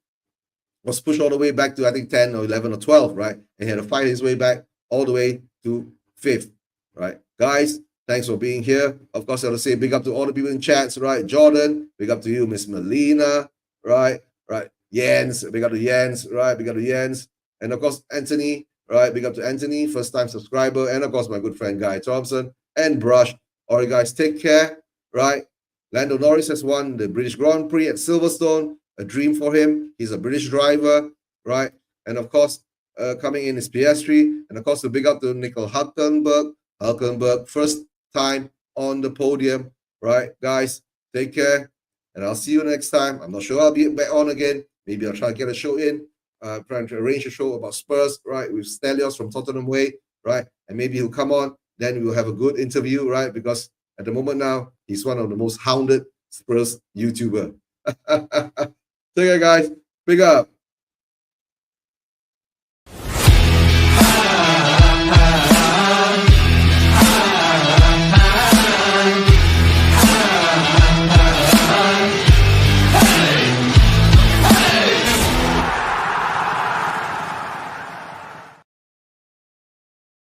was pushed all the way back to, I think, 10 or 11 or 12, right? And he had to fight his way back all the way to 5th, right? Guys, thanks for being here. Of course, I want to say big up to all the people in chats, right? Jordan, big up to you. Miss Melina, right? Right. Jens, big up to Jens, right? Big up to Jens. And of course, Anthony, right? Big up to Anthony, first time subscriber. And of course, my good friend Guy Thompson and Brush. All right, guys, take care, right? Lando Norris has won the British Grand Prix at Silverstone. A dream for him. He's a British driver, right? And of course, coming in is Piastri. And of course, a big up to Nico Hulkenberg. Hulkenberg, first time on the podium, right? Guys, take care. And I'll see you next time. I'm not sure I'll be back on again. Maybe I'll try to get a show in. Trying to arrange a show about Spurs, right? With Stelios from Tottenham Way, right? And maybe he'll come on. Then we'll have a good interview, right? Because at the moment now, he's one of the most hounded Spurs YouTuber. Take care, guys. Big up.